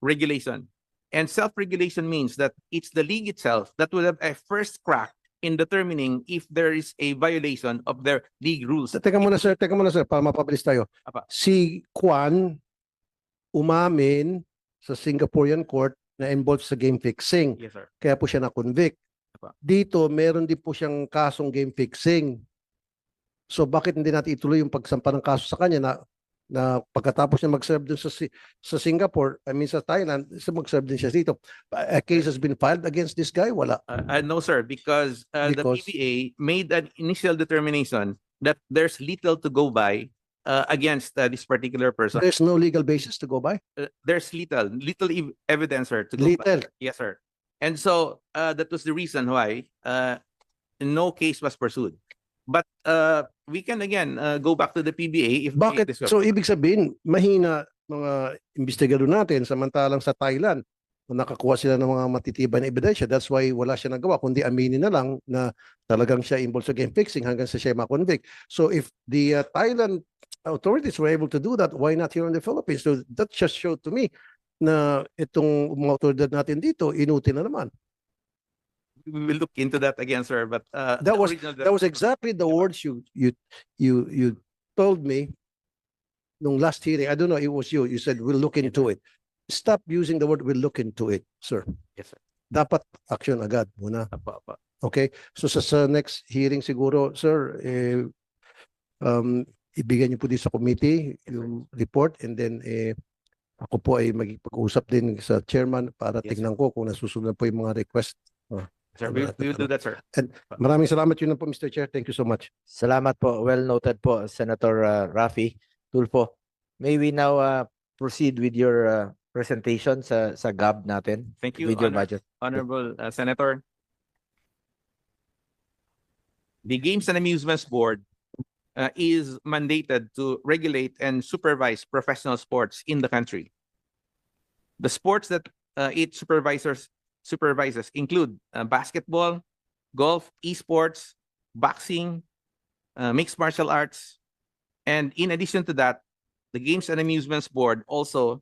Speaker 7: regulation. And self-regulation means that it's the league itself that will have a first crack in determining if there is a violation of their league rules.
Speaker 2: Teka muna sir, para mapabilis tayo.
Speaker 7: Apa.
Speaker 2: Si Kwan umamin sa Singaporean court na involved sa game fixing.
Speaker 7: Yes, sir.
Speaker 2: Kaya po siya na-convict.
Speaker 7: Apa.
Speaker 2: Dito, meron din po siyang kasong game fixing. So bakit hindi natin ituloy yung pagsampa ng kaso sa kanya na pagkatapos niya mag-serve dun sa Singapore, sa Thailand, mag-serve din siya dito. A case has been filed against this guy? Wala.
Speaker 7: No, sir, because the
Speaker 2: Because-
Speaker 7: PBA made an initial determination that there's little to go by against this particular person.
Speaker 2: There's no legal basis to go by?
Speaker 7: There's little evidence, sir, to go by.
Speaker 2: Little.
Speaker 7: Yes, sir. And so that was the reason why no case was pursued. But we can again go back to the PBA if
Speaker 2: Bakit? So ibig sabihin, mahina mga investigador natin samantalang sa Thailand, nakakuha sila ng mga matitibay na ebidensya. That's why wala siya nagawa, kundi aminin na lang na talagang siya involved sa game fixing hanggang sa siya ma-convict. So if the Thailand authorities were able to do that, why not here in the Philippines? So that just showed to me na itong mga otoridad natin dito, inuti na naman.
Speaker 7: We will look into that again, sir. But
Speaker 2: That
Speaker 7: the
Speaker 2: was
Speaker 7: original-
Speaker 2: that was exactly the words you told me nung last hearing. I don't know, it was you. You said we'll look into it. Stop using the word we'll look into it, sir.
Speaker 7: Yes, sir.
Speaker 2: Dapat action agad muna.
Speaker 7: Apa, apa.
Speaker 2: Okay? So sa next hearing siguro, sir, ibigay niyo po din sa committee yung report, and then ako po ay magpag-usap din sa chairman para
Speaker 7: Yes, sir.
Speaker 2: tingnan ko kung nasusunod po yung mga request.
Speaker 7: Sir, we will do that, sir.
Speaker 2: Maraming salamat yun lang po, Mr. Chair. Thank you so much.
Speaker 1: Salamat po. Well noted po, Senator Raffy Tulfo. May we now proceed with your presentation sa GAB natin
Speaker 7: Thank you,
Speaker 1: with your budget.
Speaker 7: Honorable Senator. The Games and Amusements Board is mandated to regulate and supervise professional sports in the country. The sports that it supervises include basketball, golf, esports, boxing, mixed martial arts, and in addition to that, the Games and Amusements Board also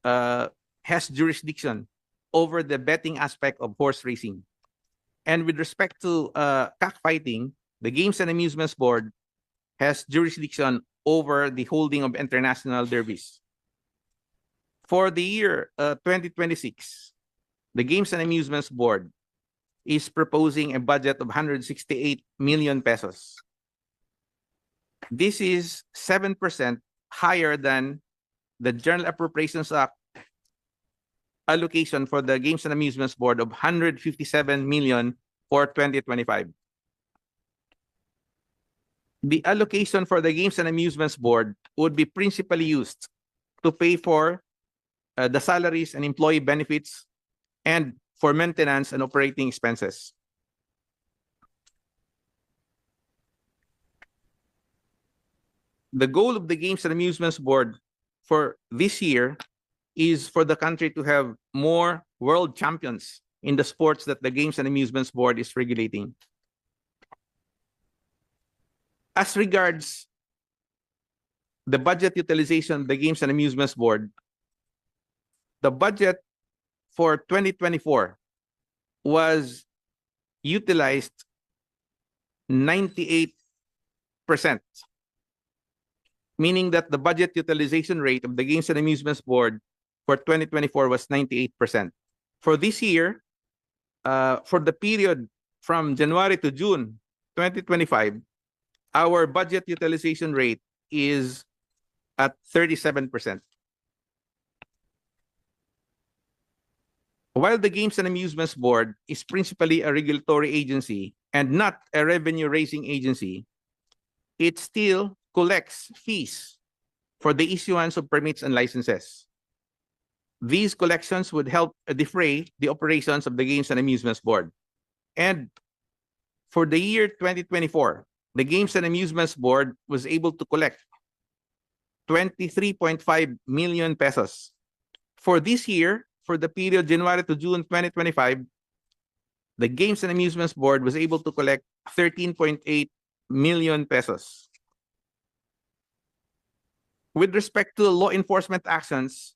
Speaker 7: has jurisdiction over the betting aspect of horse racing. And with respect to cockfighting, the Games and Amusements Board has jurisdiction over the holding of international derbies. For the year 2026, the Games and Amusements Board is proposing a budget of 168 million pesos. This is 7% higher than the General Appropriations Act allocation for the Games and Amusements Board of 157 million for 2025. The allocation for the Games and Amusements Board would be principally used to pay for the salaries and employee benefits and for maintenance and operating expenses. The goal of the Games and Amusements Board for this year is for the country to have more world champions in the sports that the Games and Amusements Board is regulating. As regards the budget utilization of the Games and Amusements Board, the budget for 2024 was utilized 98%, meaning that the budget utilization rate of the Games and Amusements Board for 2024 was 98%. For this year, for the period from January to June 2025, our budget utilization rate is at 37%. While the Games and Amusements Board is principally a regulatory agency and not a revenue-raising agency, it still collects fees for the issuance of permits and licenses. These collections would help defray the operations of the Games and Amusements Board. And for the year 2024, the Games and Amusements Board was able to collect 23.5 million pesos. For this year, for the period January to June 2025, the Games and Amusements Board was able to collect 13.8 million pesos. With respect to law enforcement actions,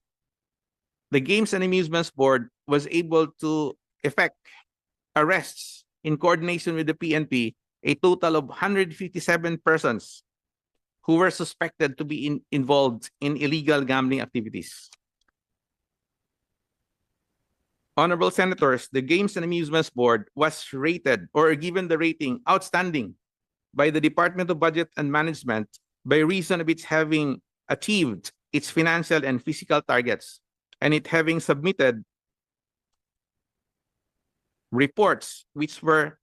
Speaker 7: the Games and Amusements Board was able to effect arrests in coordination with the PNP, a total of 157 persons who were suspected to be involved in illegal gambling activities. Honorable Senators, the Games and Amusements Board was rated or given the rating outstanding by the Department of Budget and Management by reason of its having achieved its financial and physical targets and it having submitted reports which were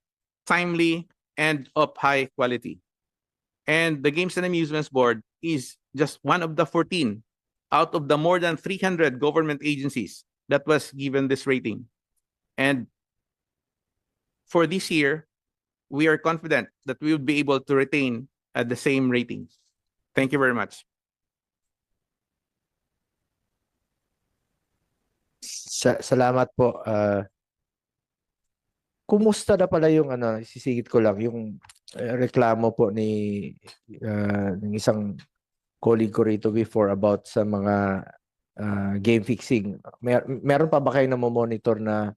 Speaker 7: timely and of high quality. And the Games and Amusements Board is just one of the 14 out of the more than 300 government agencies that was given this rating. And for this year, we are confident that we would be able to retain the same rating. Thank you very much.
Speaker 1: Salamat po. Kumusta na pala yung sisingit ko lang yung reklamo po ng isang colleague ko rito before about sa mga game fixing. Meron pa ba kayo na monitor na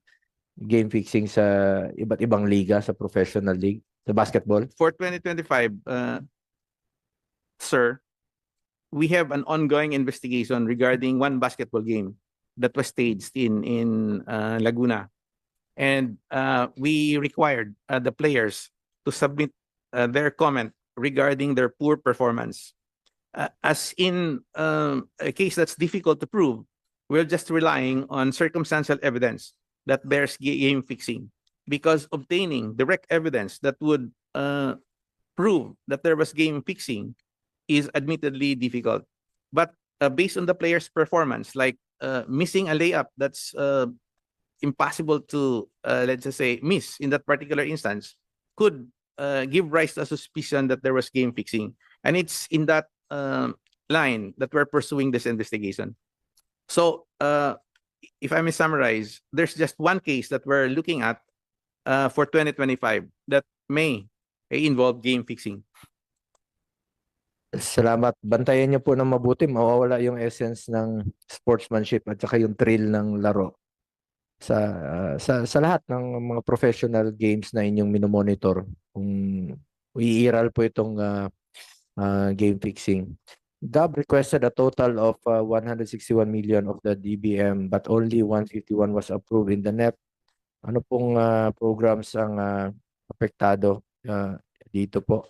Speaker 1: game fixing sa iba't ibang liga, sa professional league, sa basketball?
Speaker 7: For 2025, sir, we have an ongoing investigation regarding one basketball game that was staged in Laguna. And we required the players to submit their comment regarding their poor performance. As in a case that's difficult to prove, we're just relying on circumstantial evidence that bears game fixing, because obtaining direct evidence that would prove that there was game fixing is admittedly difficult. But based on the player's performance, like missing a layup that's impossible to, let's just say, miss in that particular instance, could give rise to a suspicion that there was game fixing. And it's in that line that we're pursuing this investigation. So, if I may summarize, there's just one case that we're looking at for 2025 that may involve game fixing.
Speaker 1: Salamat. Bantayan niyo po ng mabuti, mawawala yung essence ng sportsmanship at saka yung thrill ng laro sa lahat ng mga professional games na inyong minomonitor. Kung iiral po itong game fixing. GAB requested a total of 161 million of the DBM but only 151 was approved in the NEP. Ano pong programs ang apektado dito po?